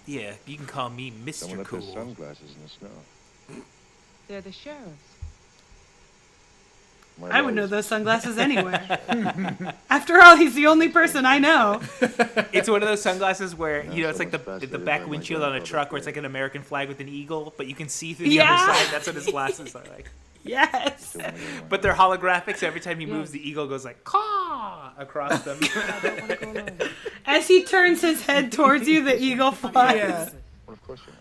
Yeah, you can call me Someone Mr. left their Cool. sunglasses in the snow. They're the sheriff's. My I would know lawyers- those sunglasses anywhere. After all, he's the only person I know. It's one of those sunglasses where, you know, Yeah, it's like someone's the fascinated back by my windshield on a grandfather's truck where it's grave. like an American flag with an eagle, but you can see through the Yeah. other side. That's what his glasses are like. Yes. But they're holographic, so every time he moves, Yes. the eagle goes like, caw, across them. I don't want to go alone. As he turns his head towards you, the eagle flies. Yeah. Well, of course you know.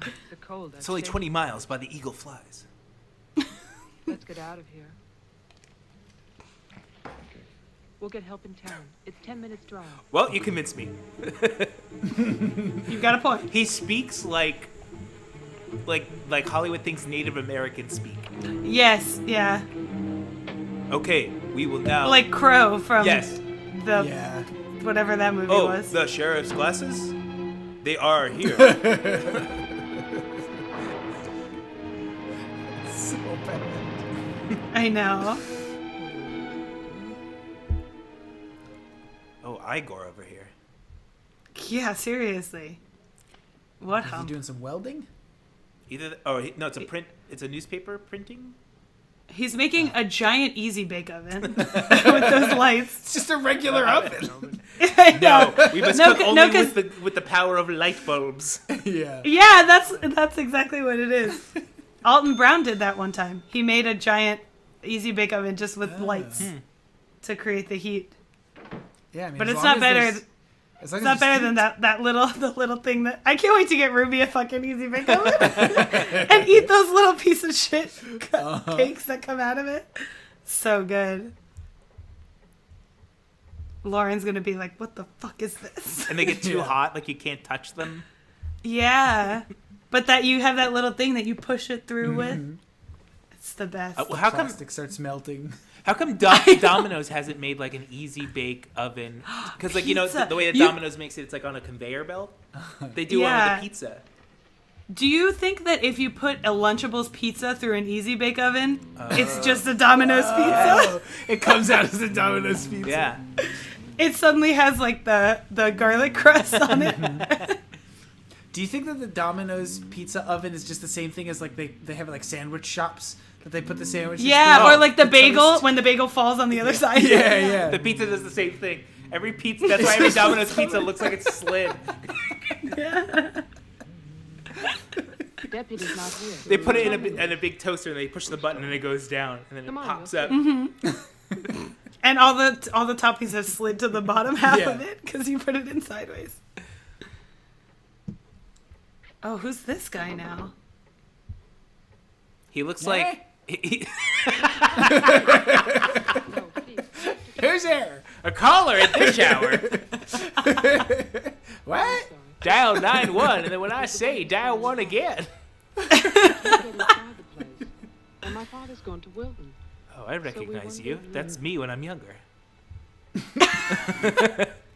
It's the cold. It's only 20 miles by the eagle flies. Let's get out of here. We'll get help in town. It's 10 minutes drive. Well, you convinced me. You've got a point. He speaks like Hollywood thinks Native Americans speak. Yes, yeah. Okay, we will now. Like Crow from Yes. the Yeah. whatever that movie Oh, was. the sheriff's glasses? They are here. So bad. I know. Oh, Igor over here. Yeah, seriously. What Is he hump? doing some welding? No, it's a print. It's a newspaper printing. He's making a giant easy bake oven with those lights. It's just a regular oven. I know. No, we must No, cook no, only 'cause- with the power of light bulbs. Yeah. Yeah, that's exactly what it is. Alton Brown did that one time. He made a giant easy bake oven just with lights to create the heat. Yeah, I mean, But as it's long not as better. there's- as long It's as not better there's than that the little thing that I can't wait to get Ruby a fucking easy bake oven and eat those little piece of shit cakes that come out of it. So good. Lauren's gonna be like, "What the fuck is this?" And they get too hot, like you can't touch them. Yeah, but that you have that little thing that you push it through with. It's the best. Well, how come? plastic starts melting. How come Domino's hasn't made like an easy bake oven? Because like you know Pizza. the way that You- Domino's makes it, it's like on a conveyor belt. They do one Yeah. with the pizza. Do you think that if you put a Lunchables pizza through an easy bake oven, it's just a Domino's pizza? Oh, it comes out as a Domino's pizza. Yeah. It suddenly has like the garlic crust on it. Do you think that the Domino's pizza oven is just the same thing as like they have like sandwich shops that they put the sandwiches? Yeah, through? or like the bagel toast? when the bagel falls on the other side. Yeah, yeah. The pizza does the same thing. Every pizza. That's why every Domino's pizza looks like it's slid. The deputy's not here. They put it in a big toaster and they push the button and it goes down and then Come it on, pops you'll up. And all the toppings have slid to the bottom half Yeah. of it because you put it in sideways. Oh, who's this guy now? He looks like No, please. Who's there? a caller at the shower. What? Dial 91 and then when I say dial 1 again. Get inside the place. And my father's going to Wilton. Oh, I recognize wonder- you. That's me when I'm younger.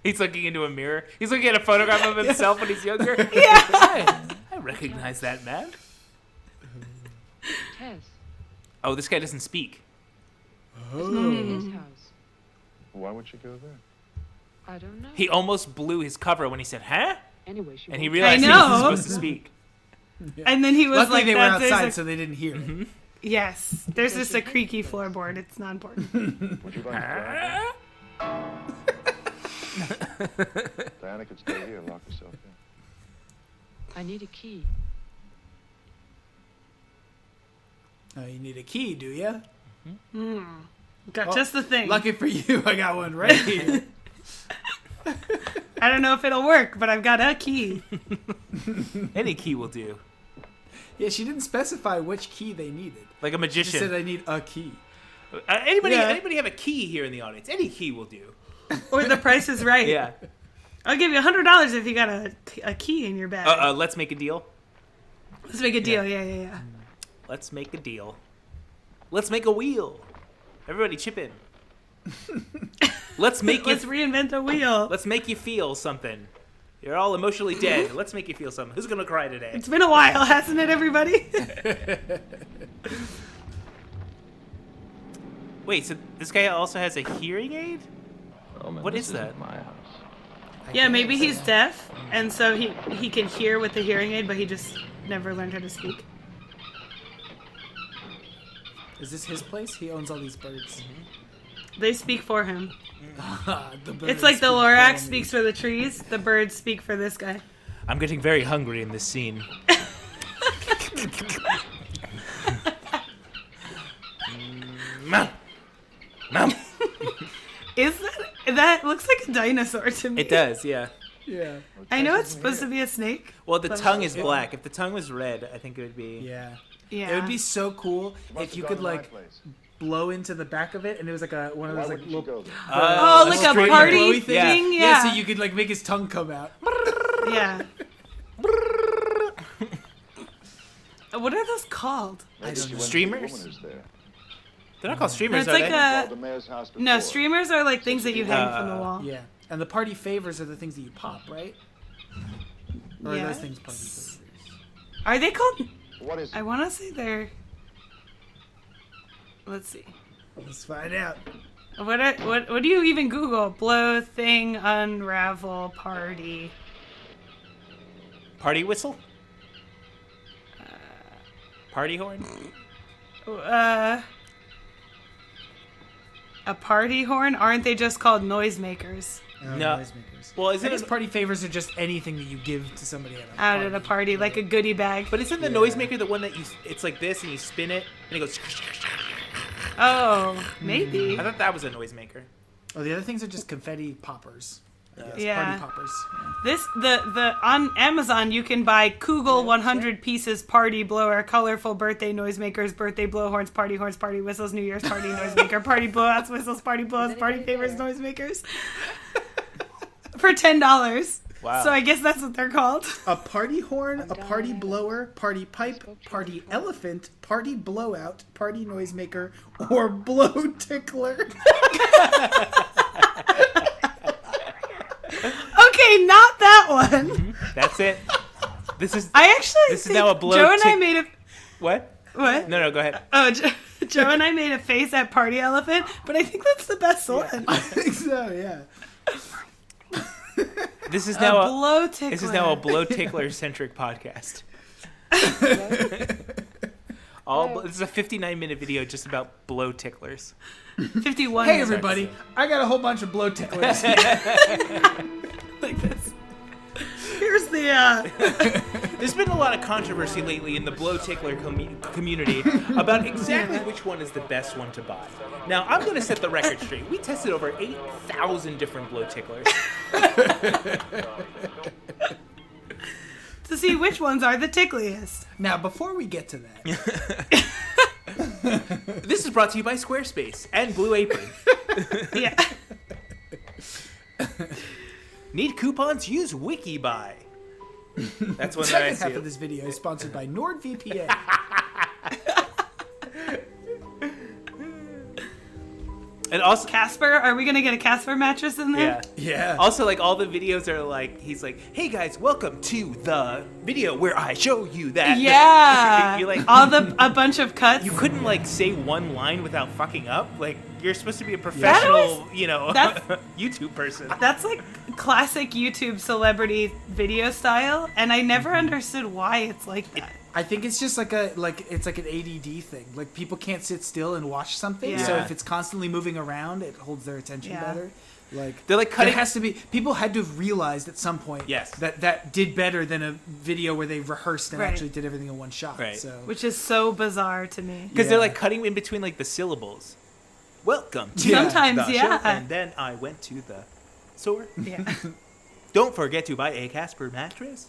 He's looking into a mirror. He's looking at a photograph of himself when he's younger. Yeah. I recognize that man. Tess, Oh, this guy doesn't speak. it's not in his house. Why would you go there? I don't know. He almost blew his cover when he said, huh? Anyway, she And he won't- realized he know. wasn't supposed to speak. And then he was Luckily like, they were "That's- there's outside, a- so they didn't hear it. Yes, there's just a creaky floorboard. It's not important. Would you like to drive there? Diana could stay here and lock herself in. I need a key. Oh, you need a key, do you? Got just the thing. Lucky for you, I got one right here. I don't know if it'll work, but I've got a key. Any key will do. Yeah, she didn't specify which key they needed. Like a She magician. just said I need a key. Anybody Yeah. have a key here in the audience? Any key will do. Or the price is right. Yeah. I'll give you $100 if you got a key in your bag. Let's make a deal. Let's make a deal. Yeah. Let's make a deal. Let's make a wheel. Everybody chip in. Let's reinvent a wheel. Let's make you feel something. You're all emotionally dead. Let's make you feel something. Who's gonna cry today? It's been a while, hasn't it, everybody? Wait, so this guy also has a hearing aid? Oh, man, What this is that? isn't my house. Yeah, maybe he's deaf, and so he can hear with the hearing aid, but he just never learned how to speak. Is this his place? He owns all these birds. They speak for him. The birds It's like the speak Lorax for me. speaks for the trees, the birds speak for this guy. I'm getting very hungry in this scene. Mom. That looks like a dinosaur to me. It does, yeah. Yeah. I know it's supposed to be a snake. Well, the But- tongue is black. If the tongue was red, I think it would be. Yeah. Yeah. It would be so cool Must if you have could gone to my like place. blow into the back of it, and it was like one of Why those like wouldn't you little. go there? Oh, like a string party blowy thing? Yeah. Yeah. So you could like make his tongue come out. Yeah. What are those called? Maybe she went to the Streamers? woman who's there. They're not called No, streamers, it's are like they? Called the mayor's house No, before. streamers are like things that you hang from the wall. Yeah. And the party favors are the things that you pop, right? Or are those things party favors? Are they called? What is I it? want to say they're. Let's see. Let's find out. What do you even Google? Blow thing unravel party. Party whistle? Party horn? A party horn? Aren't they just called noisemakers? No. Noisemakers. Well, I isn't guess it? party favors are just anything that you give to somebody at a Out at a party, like a goodie bag. But isn't the noisemaker the one that it's like this and you spin it and it goes? Oh, maybe. I thought that was a noisemaker. Oh, the other things are just confetti poppers. I guess. Yeah. Party poppers. The on Amazon you can buy Kugel 100 pieces party blower, colorful birthday noisemakers, birthday blowhorns, party whistles, New Year's party noisemaker, party blowouts, whistles, party blowouts, party favors, noisemakers. For $10. Wow. So I guess that's what they're called. A party horn, a party blower, party pipe, party elephant, party blowout, party noisemaker, or blow tickler. Okay, not that one. That's it. This is This is now a blow Joe and I tick- made a what? what? No, go ahead. Oh, Joe and I made a face at Party Elephant, but I think that's the best one. I think so, yeah. This is now blow tickler. This is now a blow tickler centric podcast. This is a 59-minute video just about blow ticklers. 51. Hey, everybody. I got a whole bunch of blow ticklers. Like this. Here's the. There's been a lot of controversy lately in the blow tickler community about exactly which one is the best one to buy. Now, I'm going to set the record straight. We tested over 8,000 different blow ticklers. To see which ones are the tickliest. Now, before we get to that, This is brought to you by Squarespace and Blue Apron. Yeah. Need coupons? Use WikiBuy. That's the one that I second half see. of this video is sponsored by NordVPN. And also, Casper, are we gonna get a Casper mattress in there? yeah. Yeah. Also, like, all the videos are like, he's like, hey guys, welcome to the video where I show you that. Yeah. You're like, a bunch of cuts. you couldn't, like, say one line without fucking up. Like, you're supposed to be a professional, that's- YouTube person. That's like classic YouTube celebrity video style, and I never understood why it's like that. I think it's just it's like an ADD thing. Like people can't sit still and watch something. Yeah. So if it's constantly moving around, it holds their attention Yeah. better. Like They're like cutting. There has to be people had to have realized at some point Yes. that did better than a video where they rehearsed and Right. actually did everything in one shot. Right. So Which is so bizarre to me. Because they're Yeah. like cutting in between like the syllables. Welcome to Yeah. Sometimes, the yeah. show. And then I went to the store. Yeah. Don't forget to buy a Casper mattress.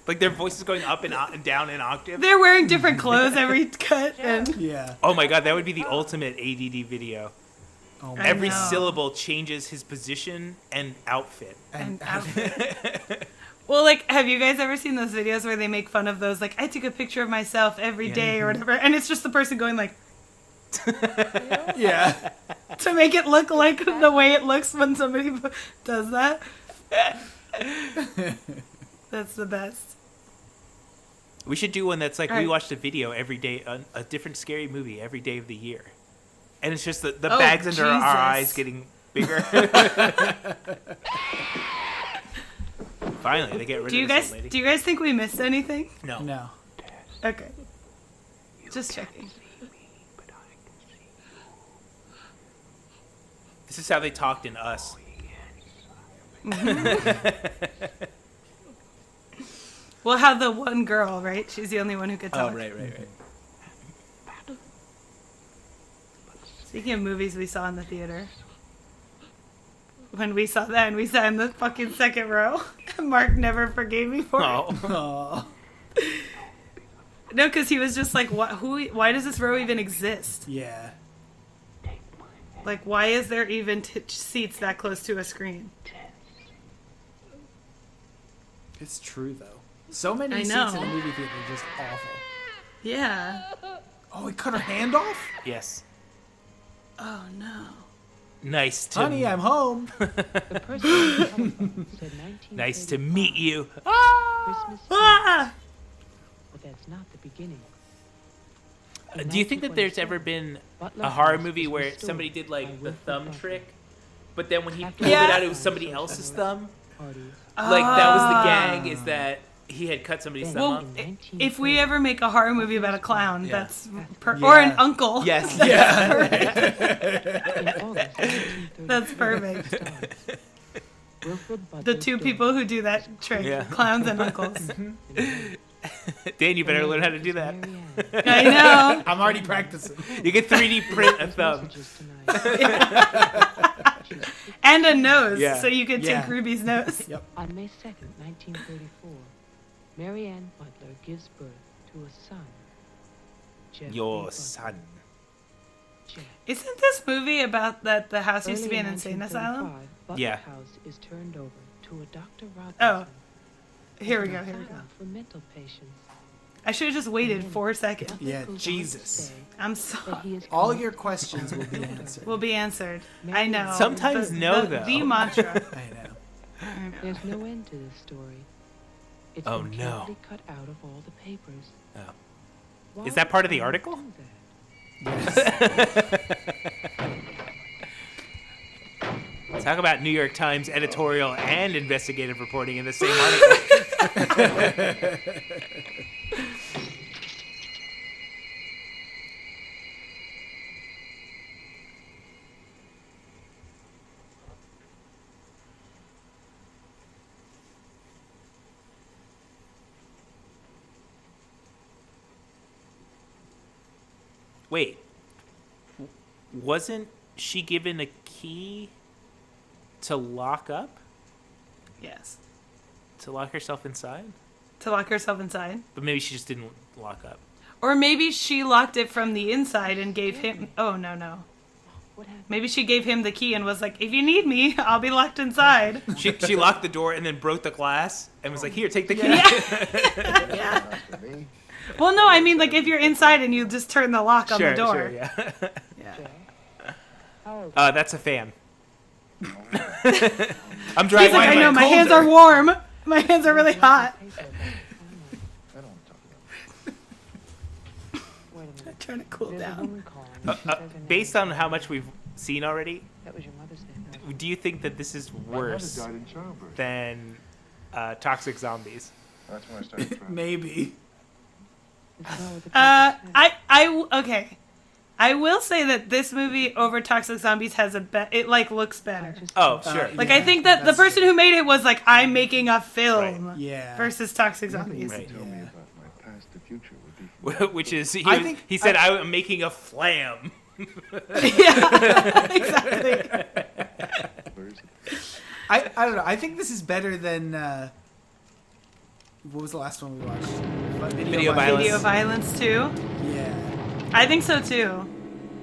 Like their voice is going up and down in octave. They're wearing different clothes every cut. And yeah. Oh my god, that would be the ultimate ADD video. Oh I Every know. syllable changes his position and outfit. and outfit. Well, like, have you guys ever seen those videos where they make fun of those? Like, I took a picture of myself every day or whatever, and it's just the person going like yeah. to make it look like the way it looks when somebody does that. That's the best. We should do one that's like All we right. watched a video every day, a different scary movie every day of the year. And it's just the Oh, bags under our Jesus. eyes getting bigger. Finally, they get rid Do you of this guys old lady. do you guys think we missed anything? No. No. Okay. Just checking. This is how they talked in Us. Well, how the one girl, right? She's the only one who could Oh, talk. right. Speaking of movies we saw in the theater. When we saw that and we sat in the fucking second row. Mark never forgave me for it. Oh. Oh. No, because he was just like, why does this row even exist? Yeah. Like, why is there even seats that close to a screen? It's true though. So many I seats know. in a movie theater are just awful. Yeah. Oh, he cut her hand off? Yes. Oh, no. Nice to Honey, I'm home. The person on the telephone said 1935. nice to meet you. Christmas Eve, Ah! but that's not the beginning. Do you think that there's ever been a horror movie where somebody did like the thumb trick, but then when he pulled it out, it was somebody else's thumb? Like that was the gag, is that he had cut somebody's thumb Well, off? if we ever make a horror movie about a clown, Yeah. that's... Or an Yeah. uncle. Yes. That's perfect. The two people who do that trick. Yeah. Clowns and uncles. Dan, you better learn how to do that. I know. I'm already practicing. You can 3D print a thumb. And a nose, Yeah. so you could Yeah. take Ruby's nose. Yep. On May 2nd, 1934, Mary Ann Butler gives birth to a son. Jeffrey Your Butler. son. Jeff. Isn't this movie about that the house used to Early be an in insane 1935, asylum? Butler Yeah. House is turned over to a Dr. Robinson. Oh. Here we an go, here we go. asylum for mental patients. I should have just waited 4 seconds. Nothing Yeah, goes on to Jesus. say I'm that sorry. he is All connected your to questions the will be Butler answered. Will be answered. I know. Sometimes no, though. The mantra. I know. I know. There's no end to this story. It's Oh, been no. carefully cut out of all the papers. Oh. Why Is that part of the would article? do that? Talk about New York Times editorial and investigative reporting in the same article. Wait. Wasn't she given a key to lock up? Yes. To lock herself inside? To lock herself inside. But maybe she just didn't lock up. Or maybe she locked it from the inside and gave him... Oh, no. What happened? Maybe she gave him the key and was like, if you need me, I'll be locked inside. She locked the door and then broke the glass and was like, here, take the key. Yeah. Well, no, I mean, like, if you're inside and you just turn the lock on the door. Sure, yeah. Yeah. How That's a fan. I'm He's driving like, I my know, my hands are warm. My hands are really hot. paper about the family? I don't want to talk about it. Wait a minute. Trying to cool There's a down. woman calling. She says her name based is- on how much we've seen already, That was your mother's name. wasn't it? do you think that this is My mother worse died in childbirth. than Toxic Zombies? That's when I started traveling. Maybe. Is that what the papers said? Okay. I will say that this movie over Toxic Zombies has it like looks better. Oh, sure. Like I think that the that's person true. who made it was like, I'm making a film Right. Yeah. versus Toxic Zombies. Right. Tell me about my past. The future would be. Which is, I think- he said, I'm making a flam. Yeah, exactly. Where is it? I don't know. I think this is better than what was the last one we watched? Video violence. Video violence too. Yeah. I think so too.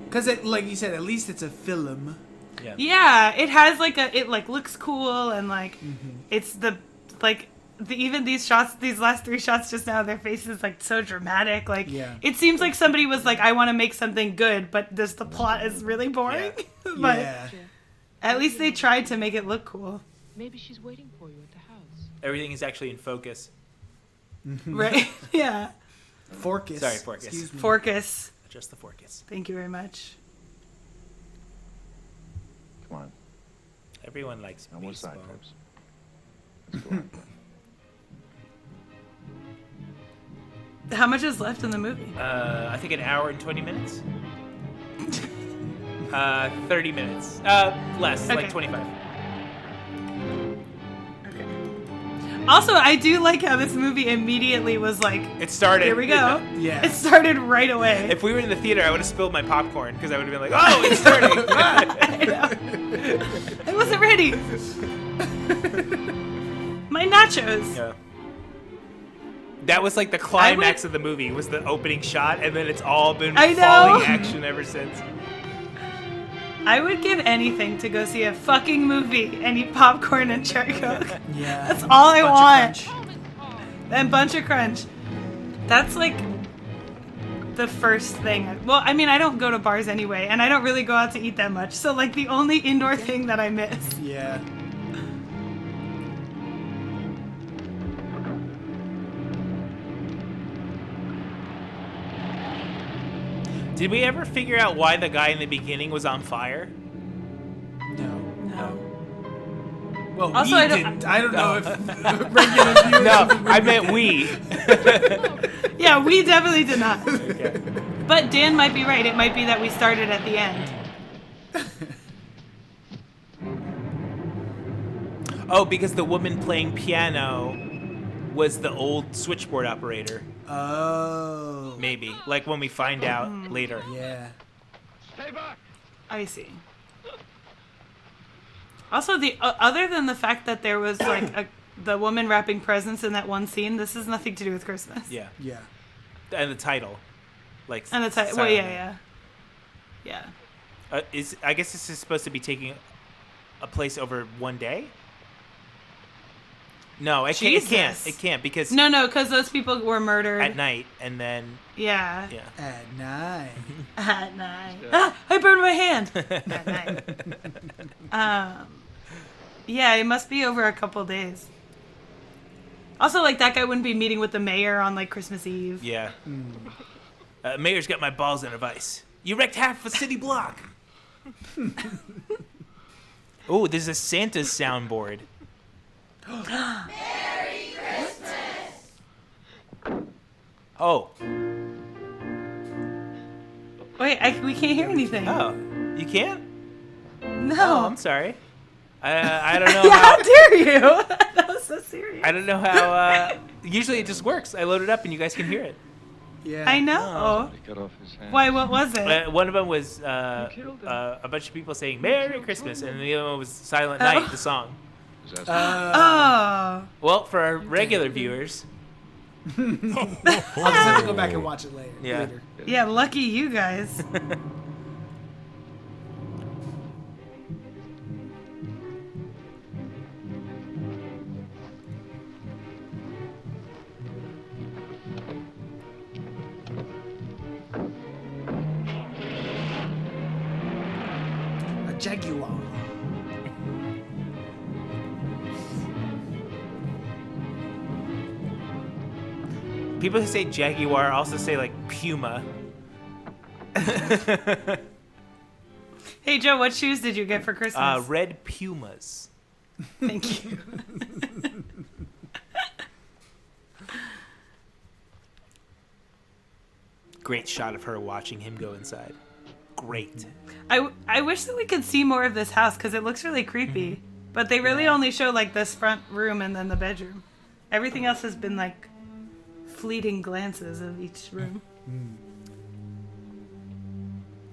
Because like you said, at least it's a film. Yeah. Yeah, it has like it like looks cool and like it's even these shots, these last 3 shots just now, their faces like so dramatic. Like Yeah. it seems like somebody was like, I want to make something good, but the plot is really boring. But Yeah. at least they tried to make it look cool, Maybe she's waiting for you at the house. Everything is actually in focus. right? Yeah. Forcus. Sorry, Forcus. Excuse me. Forcus. Just the focus. Thank you very much. Come on. Everyone likes No more side baseball. trips. Let's go. How much is left in the movie? I think an hour and 20 minutes. 30 minutes. Less, Okay. like 25. Okay. Also, I do like how this movie immediately was like, It started. here we go. Yeah. It started right away. If we were in the theater, I would have spilled my popcorn because I would have been like, "Oh, it's starting!" I know. I wasn't ready. My nachos. Yeah. That was like the climax of the movie. Was the opening shot, and then it's all been I know. falling action ever since. I would give anything to go see a fucking movie and eat popcorn and cherry coke. Yeah. That's all I Bunch of want. crunch. And Bunch of Crunch. That's like the first thing. Well, I mean, I don't go to bars anyway, and I don't really go out to eat that much. So like the only indoor thing that I miss. Yeah. Did we ever figure out why the guy in the beginning was on fire? No. No. Well, Also, we I don't- didn't. I don't know if regular viewers. No, I meant we. Yeah, we definitely did not. Okay. But Dan might be right. It might be that we started at the end. Oh, because the woman playing piano was the old switchboard operator. Oh. Maybe. Like when we find out later. Yeah. Stay back! I see. Also, the other than the fact that there was like the woman wrapping presents in that one scene, this has nothing to do with Christmas. Yeah. Yeah. And the title. Like And the title. Well, Silent yeah. Night. I guess this is supposed to be taking a place over one day? No, it can't. It can't. Jesus. It can't because No, because those people were murdered. at night and then Yeah. yeah. At night. At night. Ah, I burned my hand. At night. Yeah, it must be over a couple days. Also, like, that guy wouldn't be meeting with the mayor on, like, Christmas Eve. Yeah. Mayor's got my balls in a vice. You wrecked half a city block. Oh, there's a Santa's soundboard. Merry Christmas! Oh. Wait, we can't hear anything. Oh. You can't? No. Oh, I'm sorry. I don't know Yeah, how. how dare you? That was so serious. I don't know how. Usually it just works. I load it up and you guys can hear it. Yeah. I know. He cut off his hand. Why, what was it? One of them was a bunch of people saying "Merry Christmas," and the other one was "Silent Night," the song. Is that Oh. Well, for our regular viewers, I'll just have to go back and watch it later. Yeah. Later. Yeah, lucky you guys. A jaguar. people who say Jaguar also say like Puma. Hey, Joe, what shoes did you get for Christmas? Red Pumas. Thank you. Great shot of her watching him go inside. great. I wish that we could see more of this house because it looks really creepy. But they really only show like this front room and then the bedroom. Everything else has been like fleeting glances of each room.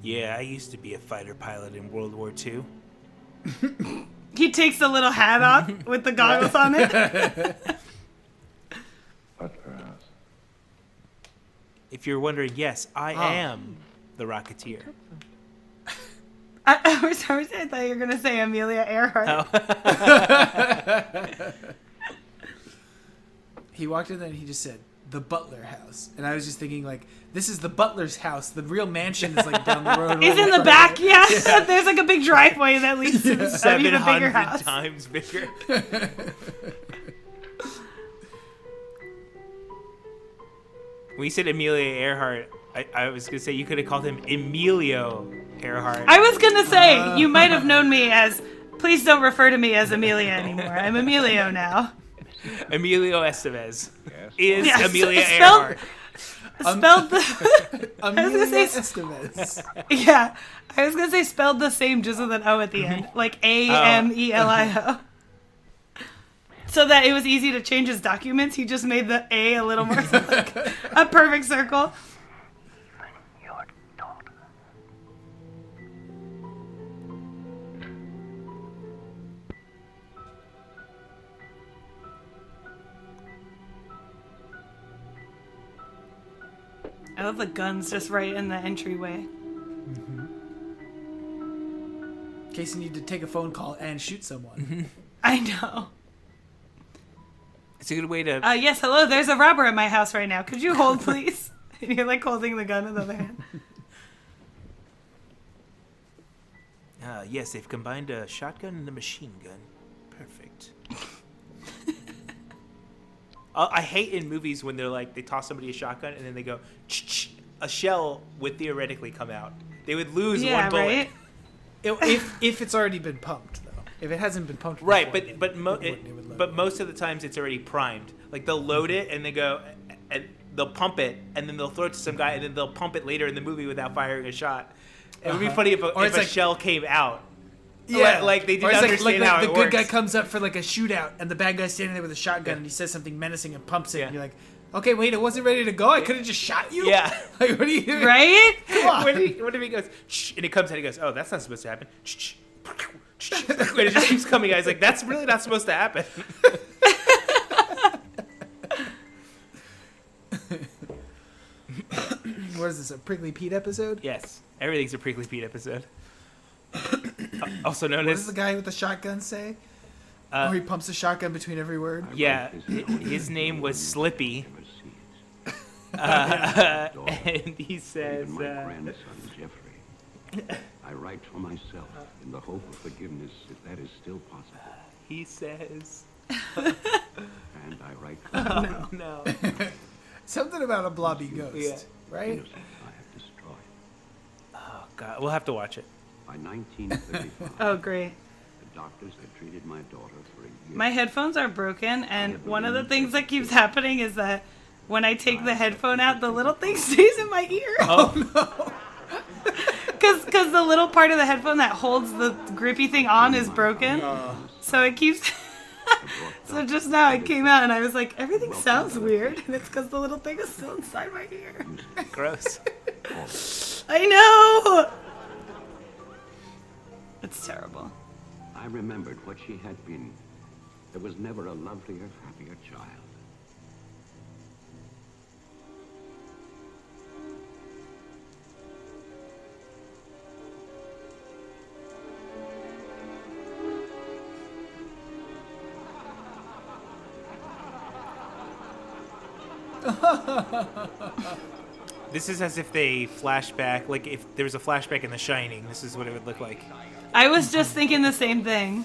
Yeah, I used to be a fighter pilot in World War II. He takes the little hat off with the goggles on it. Butler House. If you're wondering, yes, I am the Rocketeer. For some reason, I thought you were going to say Amelia Earhart. Oh. He walked in there and he just said, the Butler House. And I was just thinking, like, this is the Butler's house. The real mansion is, like, down the road. He's in the back, yeah. There's, like, a big driveway that leads to an even bigger 700 house. times bigger. When you said Amelia Earhart, I was going to say you could have called him Emilio Earhart. I was going to say, you might have known me as, please don't refer to me as Amelia anymore. I'm Emilio now. Emilio Estevez Yes. is Amelia spelled- Earhart. Spelled the... Amelia say- Estevez. Yeah. I was going to say spelled the same, just with an O at the end. Like Amelio. So that it was easy to change his documents, he just made the A a little more like a perfect circle. I love the guns just right in the entryway. In case you need to take a phone call and shoot someone. I know. It's a good way to... Yes, hello, there's a robber at my house right now. Could you hold, please? And you're like holding the gun in the other hand. Yes, they've combined a shotgun and a machine gun. Perfect. I hate in movies when they're like, they toss somebody a shotgun and then they go, ch-ch, a shell would theoretically come out. They would lose one bullet. Right? If it's already been pumped, though. If it hasn't been pumped Right, before, but most of the times it's already primed. Like they'll load it and they go, and they'll pump it and then they'll throw it to some guy and then they'll pump it later in the movie without firing a shot. It would be funny if a shell came out. Yeah, like they didn't or it's understand how the it good works. guy comes up for like a shootout, and the bad guy's standing there with a shotgun, and he says something menacing and pumps it, and you're like, "Okay, wait, it wasn't ready to go. I could have just shot you." Yeah. Like, what are you doing? Right? Come on. What if he goes, shh, and it comes out, he goes, oh, that's not supposed to happen. Shh, shh, and it just keeps coming out. He's like, that's really not supposed to happen. What is this? A Prickly Pete episode? Yes, everything's a Prickly Pete episode. Also known What as... does the guy with the shotgun say? He pumps a shotgun between every word. Yeah, his name was Slippy. And he says... My grandson, Jeffrey. I write for myself in the hope of forgiveness, if that is still possible. He says... And I write for Oh, no. Something about a blobby ghost, right? innocent I have destroyed. Oh, God. We'll have to watch it. By 1935, Oh, great. the doctors had treated my daughter for a year. My headphones are broken, and one of the things that keeps happening is that when I take the headphone out, the little thing stays in my ear. Oh, no. Because the little part of the headphone that holds the grippy thing on is broken. So it keeps... So just now it came out and I was like, everything sounds weird. And it's because the little thing is still inside my ear. Gross. I know! It's terrible. I remembered what she had been. There was never a lovelier, happier child. This is as if they flashback, like if there was a flashback in The Shining, this is what it would look like. I was just thinking the same thing.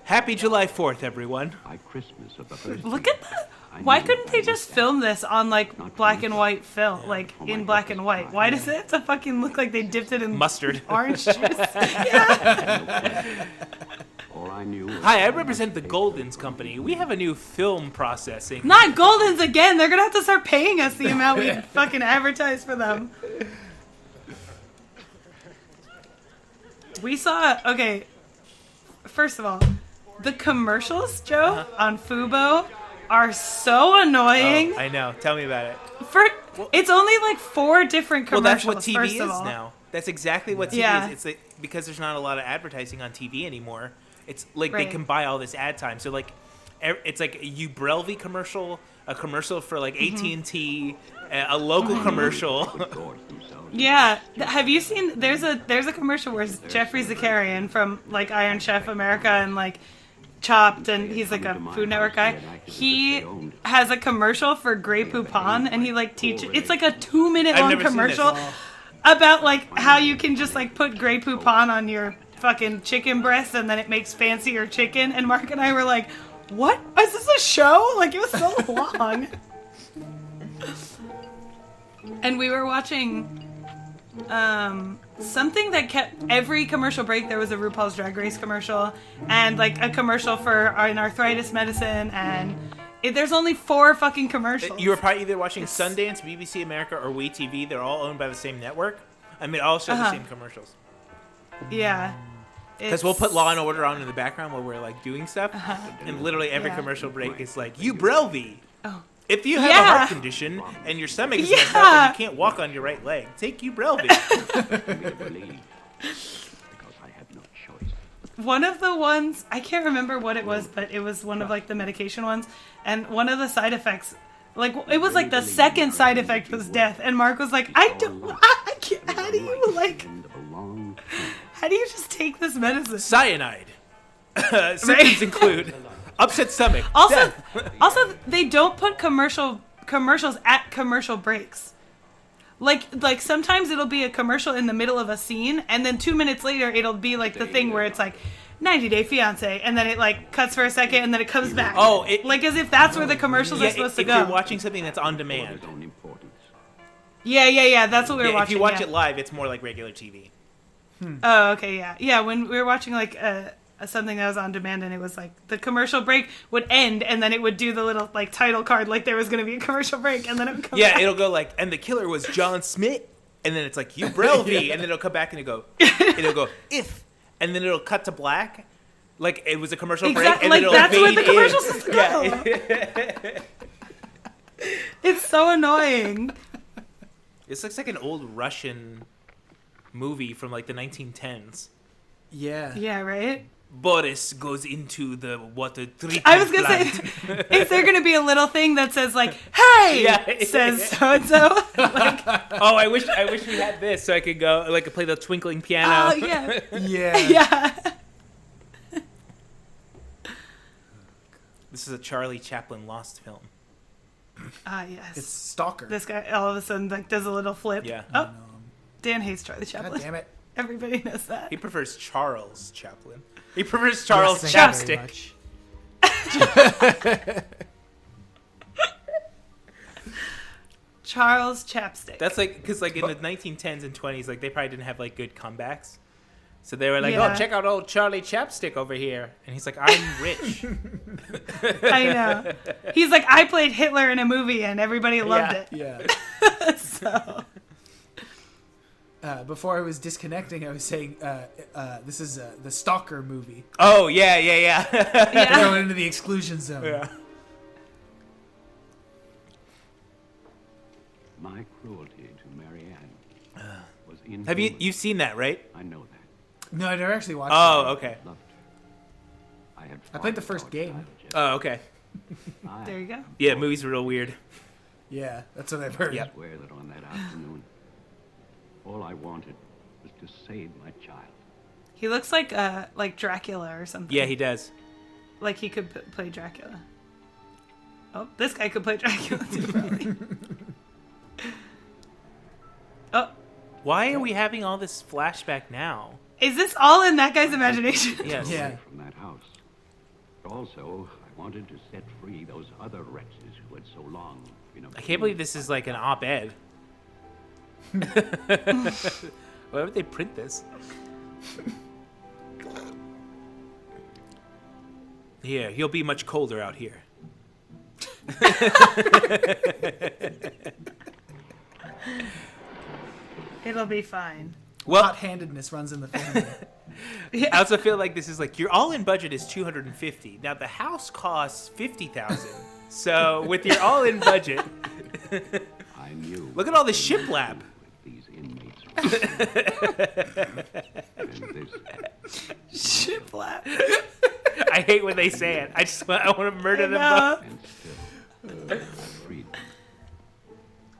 Happy July 4th, everyone. By Christmas of the first Look year, at that. I Why knew couldn't I they was just dead. film this on like black and white film, like Oh my in black God, and white? Why does it have to fucking look like they dipped it in Mustard. orange juice? Yeah. All I knew was Hi, I represent the Goldens Company. We have a new film processing. Not Goldens again. They're gonna have to start paying us the amount we fucking advertise for them. We saw, okay, first of all, the commercials, Joe, on Fubo are so annoying. Oh, I know. Tell me about it. It's only like 4 different commercials. Well, that's what TV first is of all. now. That's exactly what TV is. It's like, because there's not a lot of advertising on TV anymore. It's like they can buy all this ad time. So like, it's like a Ubrelvy commercial, a commercial for like AT&T, a local commercial. Yeah, have you seen? There's a commercial where Jeffrey Zakarian from like Iron Chef America and like Chopped, and he's like a Food Network guy. He has a commercial for Grey Poupon, and he like teaches. It's like a 2-minute long commercial about like how you can just like put Grey Poupon on your fucking chicken breast, and then it makes fancier chicken. And Mark and I were like, "What? Is this a show?" Like, it was so long. And we were watching something that kept every commercial break. There was a RuPaul's Drag Race commercial and like a commercial for an arthritis medicine, and there's only 4 fucking commercials. You were probably either watching Sundance, BBC America, or WeTV. They're all owned by the same network. I mean, all show the same commercials. Yeah. Because we'll put Law and Order on in the background while we're like doing stuff, and literally every commercial break is like, Ubrelvy. Oh. If you have a heart condition and your stomach is messed up and you can't walk on your right leg, take Ubrelvy. One of the ones, I can't remember what it was, but it was one of like the medication ones, and one of the side effects, like it was like the second side effect was death, and Mark was like, I can't, how do you just take this medicine? Cyanide. Symptoms include upset stomach. Also, they don't put commercials at commercial breaks. Like sometimes it'll be a commercial in the middle of a scene, and then 2 minutes later it'll be like the thing where it's like 90 Day Fiance, and then it like cuts for a second, and then it comes back. Oh, like as if that's where the commercials are supposed to go. If you're watching something that's on demand. Yeah. That's what we were watching. If you watch it live, it's more like regular TV. Oh, okay, yeah. When we were watching like something that was on demand, and it was like the commercial break would end, and then it would do the little like title card like there was going to be a commercial break, and then it would come back. It'll go like, and the killer was John Smith, and then it's like Ubrelvy, and then it'll come back and it'll go if, and then it'll cut to black, like it was a commercial break, and like then it'll that's fade where the commercials in. go. It's so annoying. This looks like an old Russian movie from like the 1910s. Yeah, right? Boris goes into the water treatment I was gonna plant. say, is there gonna be a little thing that says like, "Hey," says so and so? Oh, I wish we had this so I could go like play the twinkling piano. Oh yeah, yeah. This is a Charlie Chaplin lost film. Yes. It's Stalker. This guy all of a sudden like does a little flip. Yeah. Oh, Dan hates Charlie Chaplin. God damn it. Everybody knows that. He prefers Charles Chaplin. He prefers Charles Chapstick. Charles Chapstick. That's like, because like in the 1910s and 20s, like they probably didn't have like good comebacks. So they were like, Yeah. oh, check out old Charlie Chapstick over here. And he's like, I'm rich. I know. He's like, I played Hitler in a movie and everybody loved it. Yeah. So. Before I was disconnecting, I was saying this is the Stalker movie. Oh, yeah. Going into the exclusion zone. Yeah. My cruelty to Marianne was in. Have you've seen that, right? I know that. No, I never actually watched it. Oh, okay. Loved her. I played the first game. Oh, okay. There you go. Yeah, movies are real weird. Yeah, that's what I've heard. I swear that on that afternoon, all I wanted was to save my child. He looks like Dracula or something. Yeah, he does. Like he could play Dracula. Oh, this guy could play Dracula too, probably. Oh. Why are we having all this flashback now? Is this all in that guy's imagination? Yes. Yeah. From that house. But also, I wanted to set free those other wretches who had so long been. I can't believe this is like an op-ed. Why would they print this? Yeah, he'll be much colder out here. It'll be fine. Well, hot-handedness runs in the family. Yeah. I also feel like this is like your all-in budget is $250. Now the house costs $50,000. So with your all-in budget, I knew. look at all the shiplap. These inmates. And this Shiplap. I hate when they say it. I want to murder them know. both. and still, I'm freed.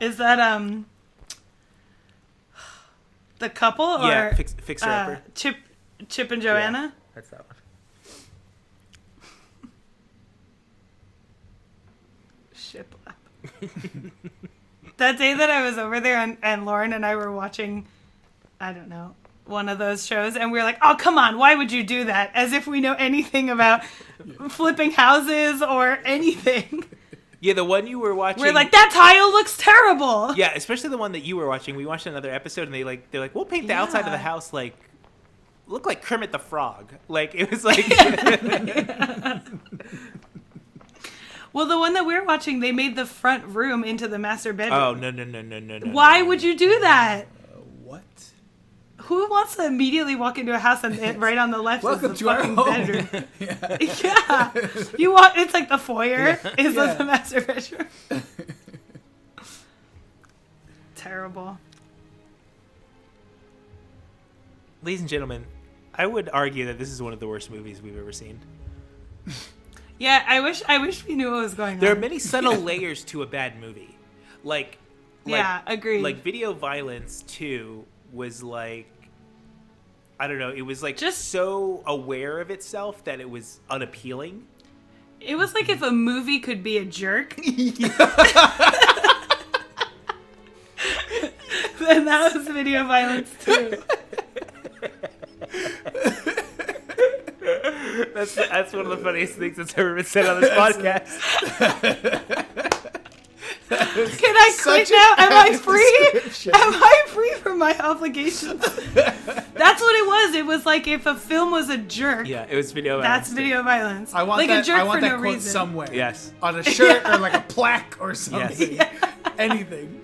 Is that the couple or Yeah, fixer upper. Chip and Joanna? That's that one. Shiplap. That day that I was over there and Lauren and I were watching, I don't know, one of those shows, and we were like, oh, come on, why would you do that? As if we know anything about flipping houses or anything. Yeah, the one you were watching. We're like, that tile looks terrible. Yeah, especially the one that you were watching. We watched another episode, and they're like, we'll paint the outside of the house like look like Kermit the Frog. Like it was like. Well, the one that we're watching, they made the front room into the master bedroom. Oh no! Why would you do that? What? Who wants to immediately walk into a house and right on the left Welcome is the to our fucking home. bedroom? Yeah. You walk. It's like the foyer is Yeah. the master bedroom. Terrible. Ladies and gentlemen, I would argue that this is one of the worst movies we've ever seen. Yeah, I wish we knew what was going on. There are many subtle layers to a bad movie. Like Yeah, agreed. Like Video Violence 2 was like, I don't know, it was like Just- so aware of itself that it was unappealing. It was like if a movie could be a jerk. Then that was Video Violence too. That's one of the funniest things that's ever been said on this podcast. Can I quit now? Am I free? Am I free from my obligations? That's what it was. It was like if a film was a jerk. Yeah, it was Video Violence. That's Video Violence. I want like that. a jerk I want for that no quote reason. somewhere. Yes. On a shirt or like a plaque or something. Yes. Anything.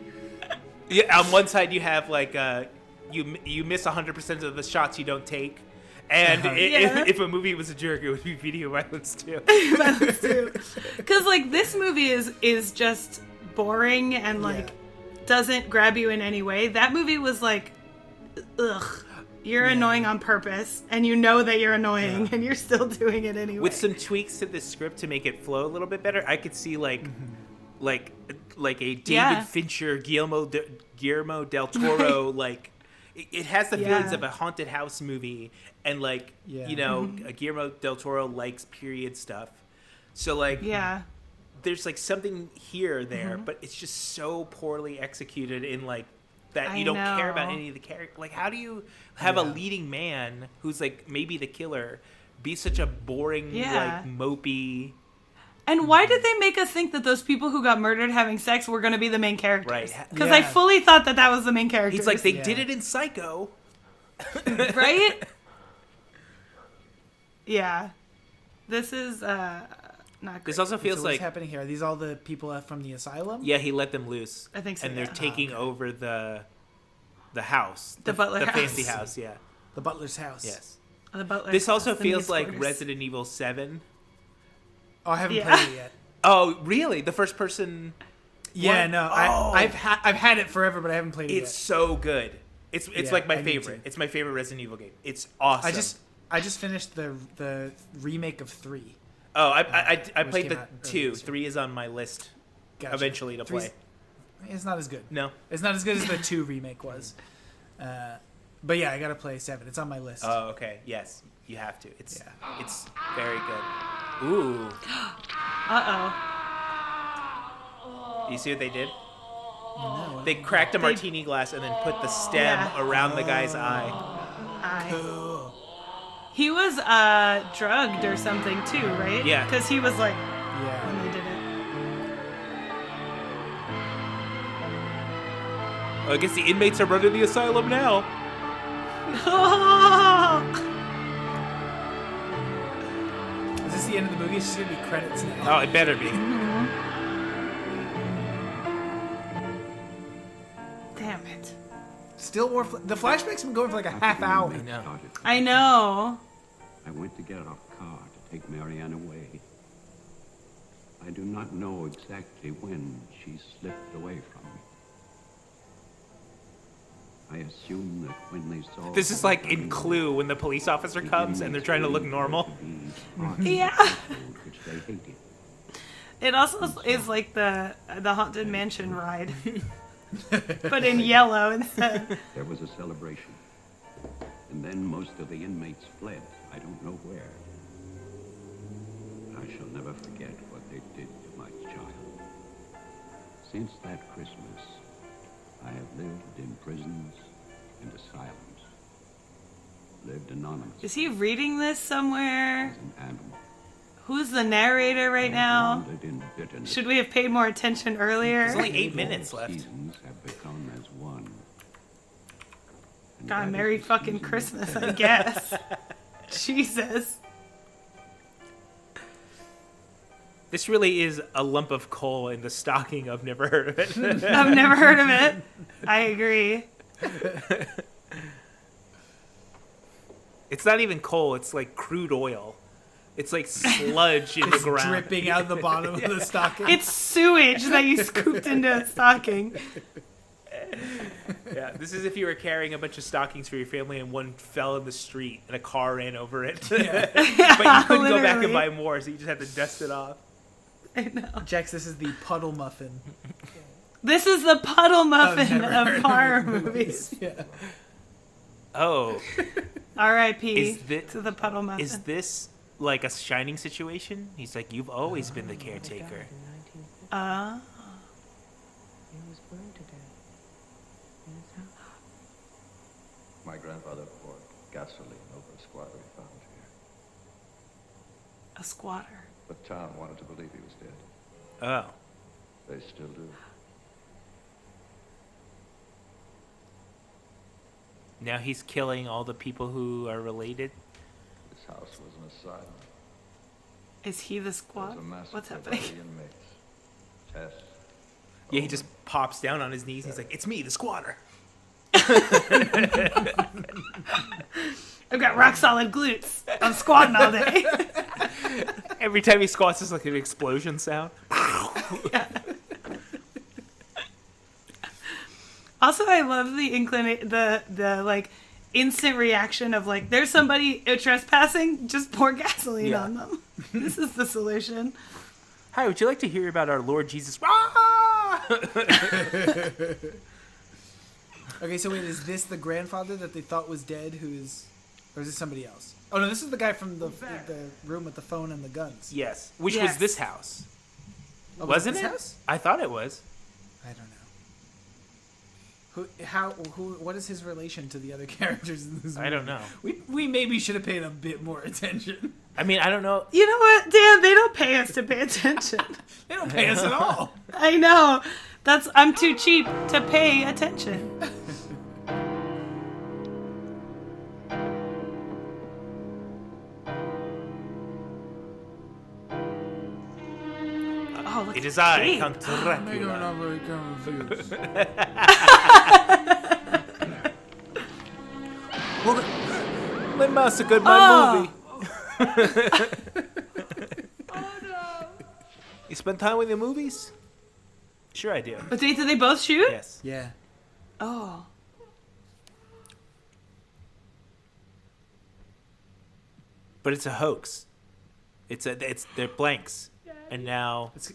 Yeah, on one side you have like you miss 100% of the shots you don't take. And if a movie was a jerk, it would be Video Violence 2. Violence too. Because like this movie is just boring and like doesn't grab you in any way. That movie was like, ugh, you're annoying on purpose, and you know that you're annoying, and you're still doing it anyway. With some tweaks to the script to make it flow a little bit better, I could see like a David Fincher, Guillermo del Toro like. It has the feelings of a haunted house movie, and like you know, Guillermo del Toro likes period stuff, so like there's like something here or there, but it's just so poorly executed in like that you don't care about any of the characters. Like, how do you have a leading man who's like maybe the killer be such a boring like mopey? And why did they make us think that those people who got murdered having sex were going to be the main characters? Right. Because I fully thought that was the main character. He's like, they did it in Psycho. Right? Yeah. This is not great. This also feels So like... what's happening here? Are these all the people from the asylum? Yeah, he let them loose. I think so, And they're taking over the house. The butler house. The fancy house, yeah. The butler's house. Yes. The butler's This also house, the feels maid's like quarters. Resident Evil 7. Oh, I haven't played it yet. Oh, really? The first person... Yeah, one? no. Oh. I've had it forever, but I haven't played it yet. It's so good. It's like my I need favorite. to. It's my favorite Resident Evil game. It's awesome. I just finished the remake of 3. Oh, I played came the out earlier 2. this year. 3 is on my list eventually to Three's- play. It's not as good. No. It's not as good as the 2 remake was. But yeah, I gotta play 7. It's on my list. Oh, okay. Yes, you have to. It's very good. Ooh. Uh-oh. You see what they did? No. They cracked a martini glass and then put the stem around the guy's eye. Cool. He was drugged or something too, right? Yeah. Because he was like, Yeah. when they did it. I guess the inmates are running the asylum now. Is this the end of the movie? It's just gonna be credits now. Oh, it better be. Damn it. Still more. The flashback's been going for like a half hour. I know. I went to get our car to take Marianne away. I do not know exactly when she slipped away from me. I assume that when they saw... This is like in Clue when the police officer comes and they're trying to look normal. Yeah. It also is like the Haunted Mansion ride. But in yellow instead. There was a celebration. And then most of the inmates fled. I don't know where. I shall never forget what they did to my child. Since that Christmas, I have lived in prisons and asylums. Lived anonymously. Is he reading this somewhere? As an animal. Who's the narrator right now? Should we have paid more attention earlier? There's only 8 minutes left. Seasons have become as one. God, Merry fucking Christmas, I guess. Jesus. This really is a lump of coal in the stocking. I've never heard of it. I've never heard of it. I agree. It's not even coal. It's like crude oil. It's like sludge in the ground. Dripping out the bottom of the stocking. It's sewage that you scooped into a stocking. Yeah, this is if you were carrying a bunch of stockings for your family and one fell in the street and a car ran over it. Yeah. But you couldn't go back Literally. and buy more, so you just had to dust it off. I know. Jax, this is the puddle muffin. This is the puddle muffin I've never of heard horror of movies. Yeah. Oh. R.I.P. Is thi- to the puddle muffin. Is this like a Shining situation? He's like, you've always been the caretaker. Ah. He was burned to death in his house. My grandfather poured gasoline over a squatter he found here. A squatter. The town wanted to believe he was dead. Oh. They still do. Now he's killing all the people who are related. This house was an asylum. Is he the squad? There was a massacre What's by happening? the inmates. Tests. Yeah, he just pops down on his knees. He's like, it's me, the squatter. I've got rock solid glutes. I'm squatting all day. Every time he squats, it's like an explosion sound. Yeah. Also, I love the like instant reaction of like, there's somebody trespassing, just pour gasoline on them. This is the solution. Hi, would you like to hear about our Lord Jesus? Ah! Okay, so wait, is this the grandfather that they thought was dead? Or is this somebody else? Oh no, this is the guy from the room with the phone and the guns. Yes, which was this house. Oh, Wasn't this it? house? I thought it was. I don't know. What is his relation to the other characters in this movie? I don't know. We maybe should have paid a bit more attention. I mean, I don't know. You know what, Dan? They don't pay us to pay attention. They don't pay us at all. I know. I'm too cheap to pay attention. Oh, look It at is the I, cape. Count Dracula. not very confused. My massacred my movie. Oh no. You spend time with your movies? Sure I do. But did they both shoot? Yes. Yeah. Oh. But it's a hoax. They're blanks. And now It's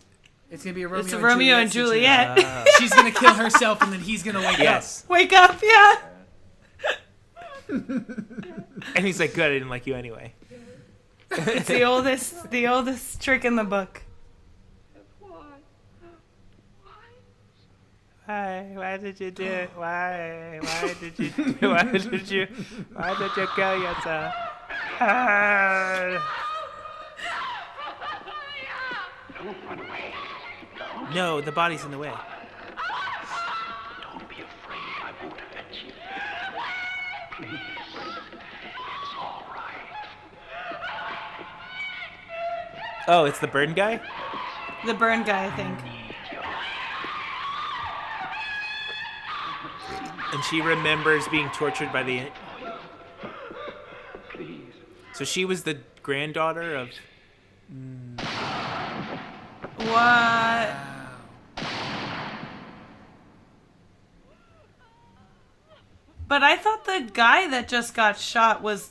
gonna be a Romeo. It's a Romeo and Juliet. situation. She's gonna kill herself, and then he's gonna wake yes. Wake up, yeah. And he's like, good, I didn't like you anyway. It's the oldest trick in the book. Why did you do it? Why did you kill yourself? Don't run away. No, the body's in the way. Don't be afraid. I won't hurt you. Please. It's all right. Oh, it's the burn guy? The burn guy, I think. And she remembers being tortured by the... Please. So she was the granddaughter of... What? But I thought the guy that just got shot was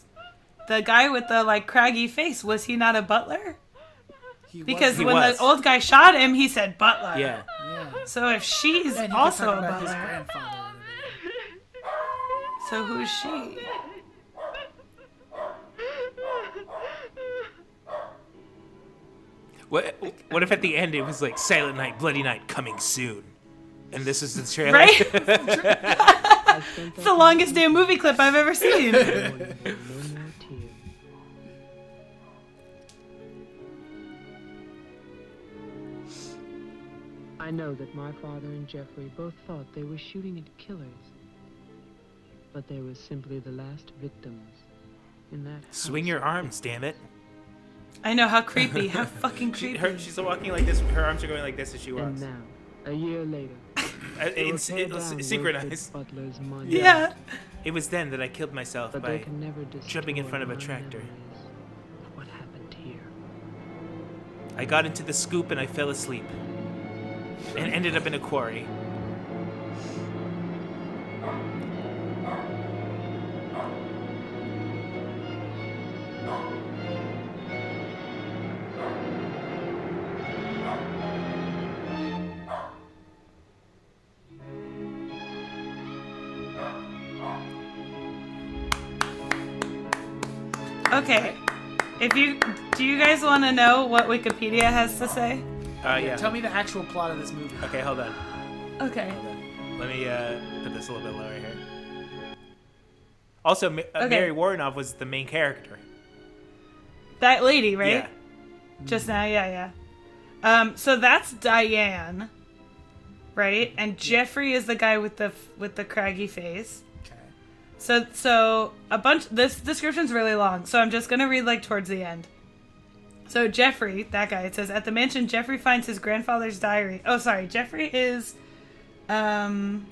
the guy with the like craggy face. Was he not a butler? Because when the old guy shot him, he said butler. Yeah. So if she's And also a about his butler, grandfather. so who's she? What if at the end it was like Silent Night, Bloody Night, coming soon? And this is the trailer? Right? It's the longest damn movie clip I've ever seen. No more tears. I know that my father and Jeffrey both thought they were shooting at killers, but they were simply the last victims in that house. Swing your arms, damn it. I know, how creepy. How fucking creepy. She's walking like this. Her arms are going like this as she And walks. now, a year later, It's synchronized. Wilfred Butler's money. Yeah. It was then that I killed myself But they by can never jumping in destroy front of a my tractor. memories of what happened here. I got into the scoop and I fell asleep. And ended up in a quarry. Okay. Do you guys want to know what Wikipedia has to say? Yeah. Tell me the actual plot of this movie. Okay, hold on. Okay. Let me put this a little bit lower here. Also, Mary Warrenoff was the main character. That lady, right? Yeah. Just now, yeah. So that's Diane, right? And Jeffrey is the guy with the craggy face. Okay. So this description's really long, so I'm just gonna read like towards the end. So Jeffrey, that guy, it says, at the mansion, Jeffrey finds his grandfather's diary. Oh, sorry, Jeffrey is, I'm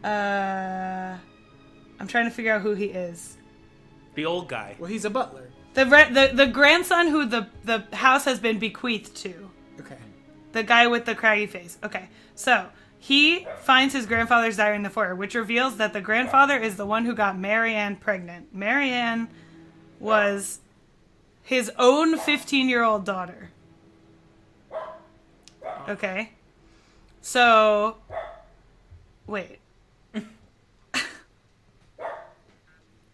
trying to figure out who he is. The old guy. Well, he's a butler. The grandson who the house has been bequeathed to. Okay. The guy with the craggy face. Okay, so he finds his grandfather's diary in the foyer, which reveals that the grandfather is the one who got Marianne pregnant. Marianne was his own 15-year-old daughter. Okay. So, wait.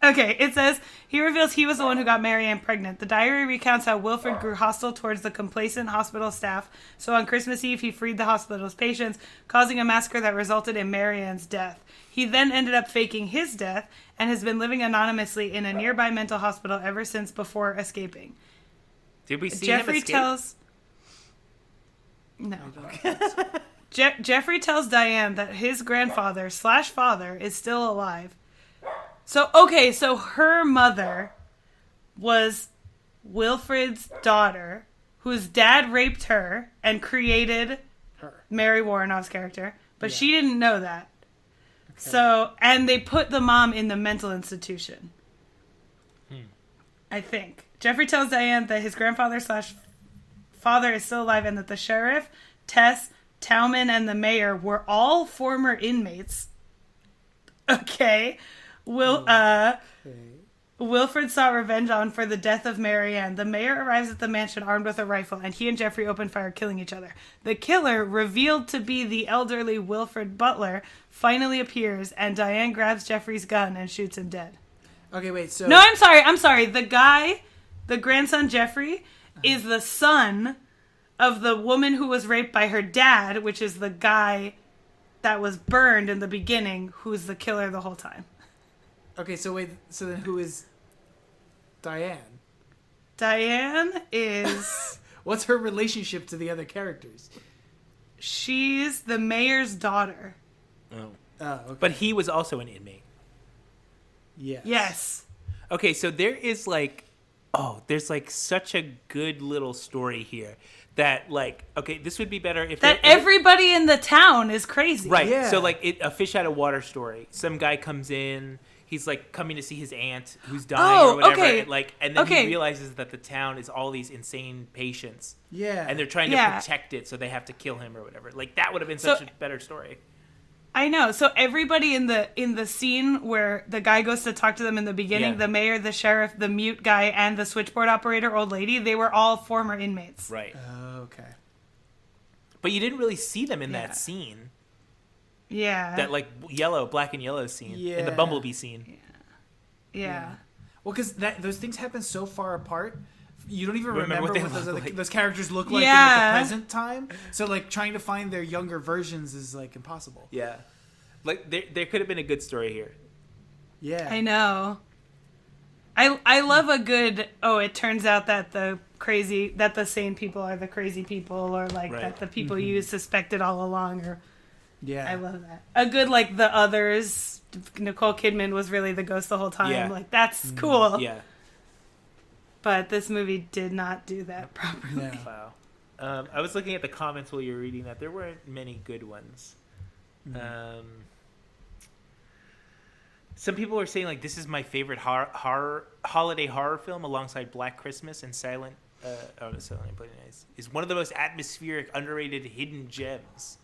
Okay, it says, he reveals he was the one who got Marianne pregnant. The diary recounts how Wilfred grew hostile towards the complacent hospital staff, so on Christmas Eve he freed the hospital's patients, causing a massacre that resulted in Marianne's death. He then ended up faking his death, and has been living anonymously in a nearby mental hospital ever since before escaping. Did we see Jeffrey him escape? tells... No. Jeffrey tells Diane that his grandfather / father is still alive. So her mother was Wilfred's daughter, whose dad raped her and created Mary Warrenoff's character, but she didn't know that. Okay. So, and they put the mom in the mental institution. I think. Jeffrey tells Diane that his grandfather / father is still alive and that the sheriff, Tess, Towman, and the mayor were all former inmates. Okay. Wilfred sought revenge for the death of Marianne. The mayor arrives at the mansion armed with a rifle, and he and Jeffrey open fire, killing each other. The killer, revealed to be the elderly Wilfred Butler, finally appears, and Diane grabs Jeffrey's gun and shoots him dead. Okay, wait, so... No, I'm sorry. The guy, the grandson Jeffrey, is the son of the woman who was raped by her dad, which is the guy that was burned in the beginning, who's the killer the whole time. Okay, so wait, so then who is Diane? Diane is... What's her relationship to the other characters? She's the mayor's daughter. Oh. Okay. But he was also an inmate. Yes. Yes. Okay, so there is like Oh, there's like such a good little story here that like, okay, this would be better if that everybody in the town is crazy. Right. Yeah. So like a fish out of water story. Some guy comes in. He's like coming to see his aunt who's dying or whatever. Okay. And then he realizes that the town is all these insane patients. Yeah. And they're trying to protect it, so they have to kill him or whatever. Like that would have been such a better story. I know. So everybody in the scene where the guy goes to talk to them in the beginning, the mayor, the sheriff, the mute guy, and the switchboard operator, old lady, they were all former inmates. Right. Okay. But you didn't really see them in that scene. Yeah. That like black and yellow scene in the Bumblebee scene. Yeah. Well, because those things happen so far apart, you don't even remember what those characters look like in the present time. So like trying to find their younger versions is like impossible. Yeah. Like there could have been a good story here. Yeah. I know. I love a good, it turns out that the sane people are the crazy people, or like that the people you suspected all along, or I love that. A good like The Others, Nicole Kidman was really the ghost the whole time. Yeah. Like that's cool. Yeah. But this movie did not do that properly. Yeah. Wow. I was looking at the comments while you were reading that. There weren't many good ones. Some people were saying, like, this is my favorite holiday horror film alongside Black Christmas and Silent Night is one of the most atmospheric, underrated hidden gems.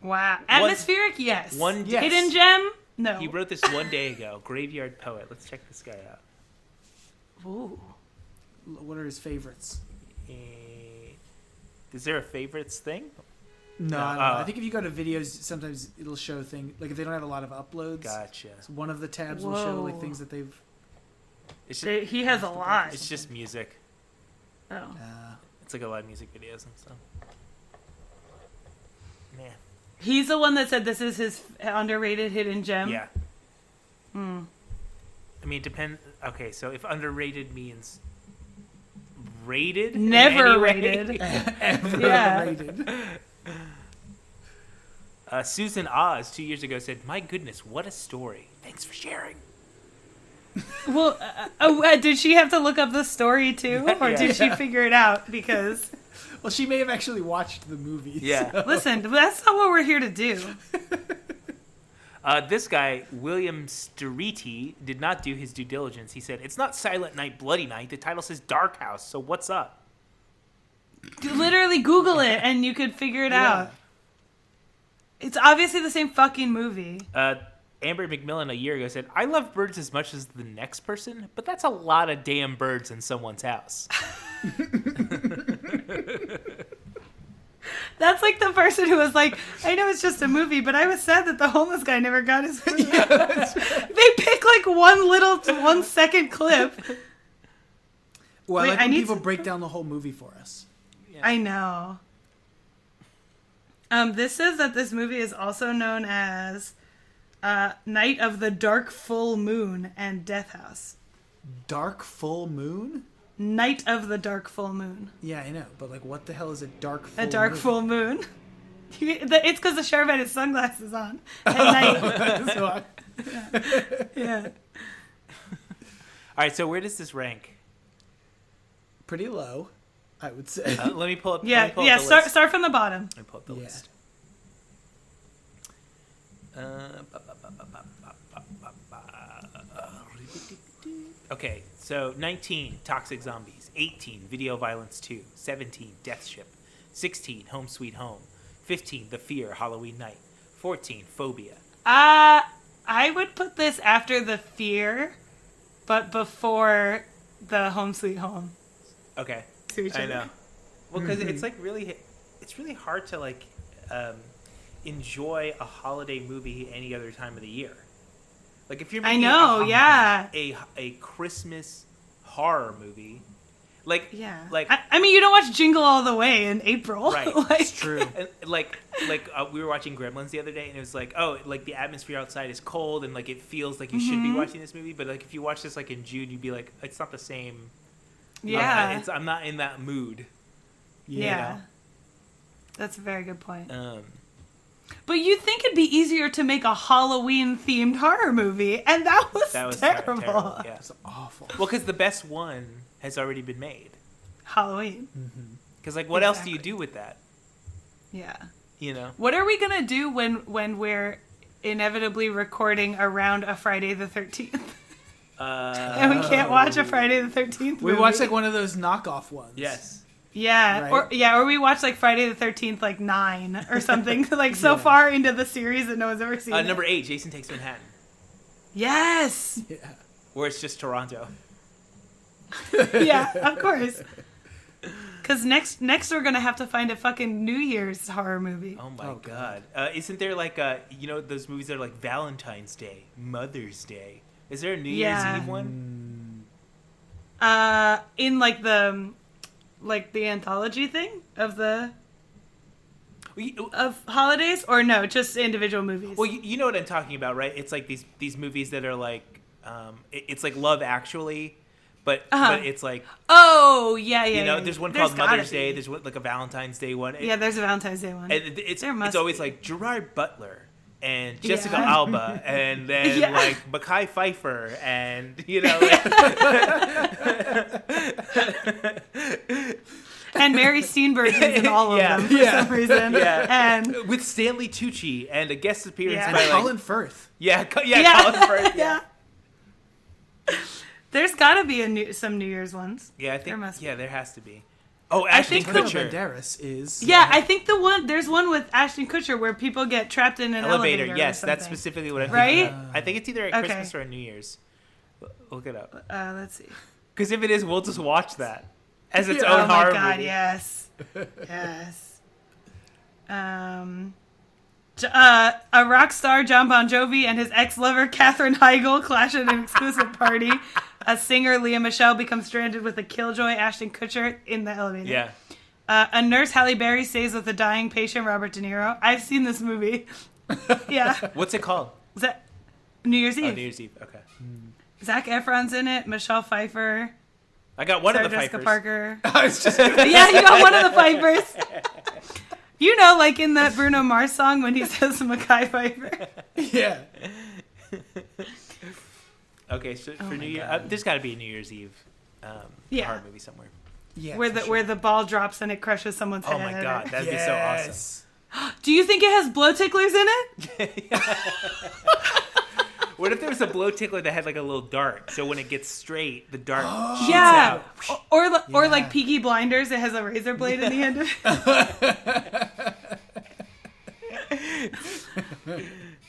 Wow. Atmospheric, yes. Yes. Hidden gem? No. He wrote this one day ago. Graveyard Poet. Let's check this guy out. Ooh. What are his favorites? Is there a favorites thing? No, I don't know. I think if you go to videos, sometimes it'll show things like if they don't have a lot of uploads. Gotcha. So one of the tabs will show like things that they've. He has a lot. It's just music. Oh. It's like a lot of music videos and stuff. Man. He's the one that said this is his underrated hidden gem. Yeah. I mean, it depends. Okay, so if underrated means rated, never rated, ever rated. Susan Oz 2 years ago said, "My goodness, what a story! Thanks for sharing." Well, did she have to look up the story too, or did she figure it out? Because well, she may have actually watched the movie. Yeah. So. Listen, that's not what we're here to do. This guy, William Steriti, did not do his due diligence. He said, "It's not Silent Night, Bloody Night. The title says Dark House, so what's up?" Literally Google it and you could figure it out. It's obviously the same fucking movie. Amber McMillan a year ago said, "I love birds as much as the next person, but that's a lot of damn birds in someone's house." That's like the person who was like, I know it's just a movie, but I was sad that the homeless guy never got his food. They pick like one 1 second clip. Well, Wait, I like when people break down the whole movie for us. Yeah. I know. This says that this movie is also known as Night of the Dark Full Moon and Death House. Dark Full Moon? Night of the Dark Full Moon. Yeah, I know, but like, what the hell is a dark full moon? A dark full moon? It's because the sheriff had his sunglasses on at night. Yeah. All right, so where does this rank? Pretty low, I would say. Let me pull up. Start from the bottom. Let me pull up the list. Okay, so 19, Toxic Zombies. 18, Video Violence 2. 17, Death Ship. 16, Home Sweet Home. 15, The Fear, Halloween Night. 14, Phobia. I would put this after The Fear, but before the Home Sweet Home. Okay, I know. Well, because it's like it's really hard to like enjoy a holiday movie any other time of the year. Like if you're making a Christmas horror movie, like I mean you don't watch Jingle All the Way in April, right? It's true. And we were watching Gremlins the other day, and it was like, oh, like the atmosphere outside is cold, and like it feels like you should be watching this movie, but like if you watch this like in June, you'd be like, it's not the same. Yeah, I'm not in that mood. Yeah, that's a very good point. But you'd think it'd be easier to make a Halloween-themed horror movie, and that was terrible. Yeah, it's awful. Well, because the best one has already been made. Halloween. Because like, what else do you do with that? Yeah. You know. What are we gonna do when we're inevitably recording around a Friday the 13th? And we can't watch a Friday the 13th. We watch like one of those knockoff ones. Yes. Yeah, Right? or we watch like Friday the 13th like 9 or something like so far into the series that no one's ever seen. Number 8, Jason Takes Manhattan. Yes. Yeah. Where it's just Toronto. Yeah, of course. Because next we're gonna have to find a fucking New Year's horror movie. Oh my god! Isn't there like those movies that are like Valentine's Day, Mother's Day? Is there a New Year's Eve one? In like the anthology thing of holidays, or no, just individual movies. Well, you know what I'm talking about, right? It's like these movies that are like it's like Love Actually. But it's like... Oh, yeah. You know, there's one called Mother's Day. There's like a Valentine's Day one. Yeah, there's a Valentine's Day one. And it's always like Gerard Butler and Jessica Alba and then like Mekhi Phifer and, you know... and Mary Steenburgen's in all of them for some reason. Yeah. And with Stanley Tucci and a guest appearance by and Colin Firth. Colin Firth. Yeah. There's got to be some New Year's ones. Yeah, I think there must be. there has to be. Oh, Ashton Kutcher. Banderas is. Yeah, I think there's one with Ashton Kutcher where people get trapped in an elevator. Yes, that's specifically what I'm thinking. I think it's either at Christmas or at New Year's. Look it up. Let's see. Because if it is, we'll just watch that as its own horror movie. Oh my god, yes. Yes. A rock star, John Bon Jovi, and his ex-lover, Katherine Heigl, clash at an exclusive party. A singer, Leah Michele, becomes stranded with a killjoy, Ashton Kutcher, in the elevator. Yeah. A nurse, Halle Berry, stays with a dying patient, Robert De Niro. I've seen this movie. Yeah. What's it called? Is that New Year's Eve? Oh, New Year's Eve. Okay. Zac Efron's in it. Michelle Pfeiffer. I got one Sarah of the Jessica Pfeiffers. Parker. I was just yeah, you got one of the Pfeiffers. You know, like in that Bruno Mars song when he says Mekhi Phifer. Yeah. Okay, so for New Year, there's got to be a New Year's Eve horror movie somewhere. Yeah, where the ball drops and it crushes someone's head. Oh my god, that'd be so awesome. Do you think it has blow ticklers in it? What if there was a blow tickler that had like a little dart, so when it gets straight, the dart shoots out? Or Yeah. like Peaky Blinders, it has a razor blade in the end of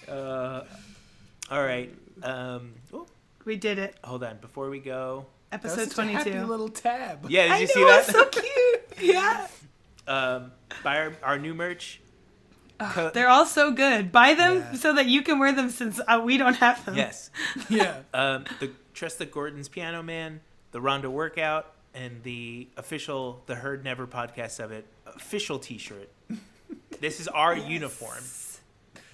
it. All right. We did it. Hold on, before we go. Episode 22. Happy little tab. Yeah, did you see that? that? So cute. Yeah. Buy our new merch. They're all so good. Buy them so that you can wear them since we don't have them. Yes. Yeah. The Trust the Gordon's Piano Man, the Ronda Workout, and the Heard Never podcast of it official T-shirt. This is our uniform.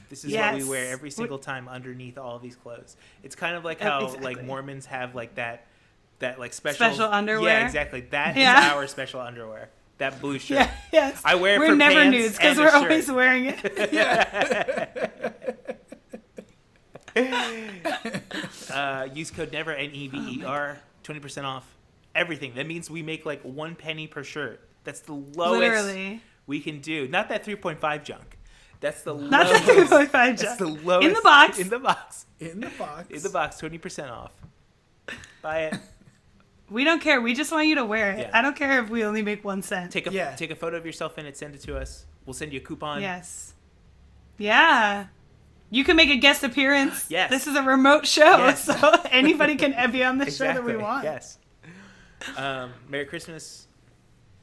This is what we wear every single time underneath all of these clothes. It's kind of like how like Mormons have like that like special underwear. Yeah, exactly. That is our special underwear. That blue shirt. Yeah, yes. I wear it we're for never pants nudes because and we're a always shirt. wearing it. Use code NEVER, NEVER, 20% off everything. That means we make like 1 penny per shirt. That's the lowest we can do. Not that 3.5 junk. That's the lowest. Not that 3.5 junk. That's the lowest. In the box. In the box. In the box. In the box, 20% off. Buy it. We don't care. We just want you to wear it. Yeah. I don't care if we only make 1 cent. Take a photo of yourself in it, send it to us. We'll send you a coupon. Yes. Yeah. You can make a guest appearance. Yes. This is a remote show, Yes. so anybody can be on the show that we want. Yes. Merry Christmas.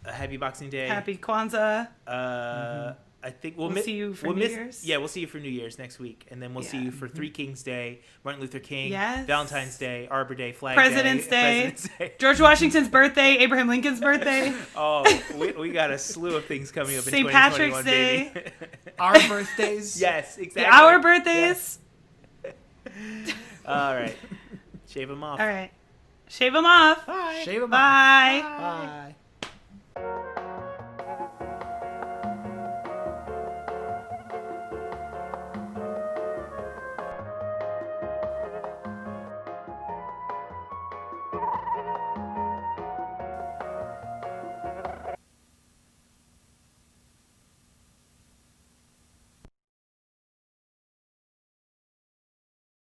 Happy Boxing Day. Happy Kwanzaa. I think we'll see you for New Year's. Yeah, we'll see you for New Year's next week, and then we'll see you for Three Kings Day, Martin Luther King, Valentine's Day, Arbor Day, Flag President's Day, Day, George Washington's birthday, Abraham Lincoln's birthday. Oh, we got a slew of things coming up in St. 2021, Patrick's Day. baby. Our birthdays. Yes, exactly. Our birthdays. Yes. All right. Shave them off. All right. Shave them off. Bye. Shave them Bye. off. Bye.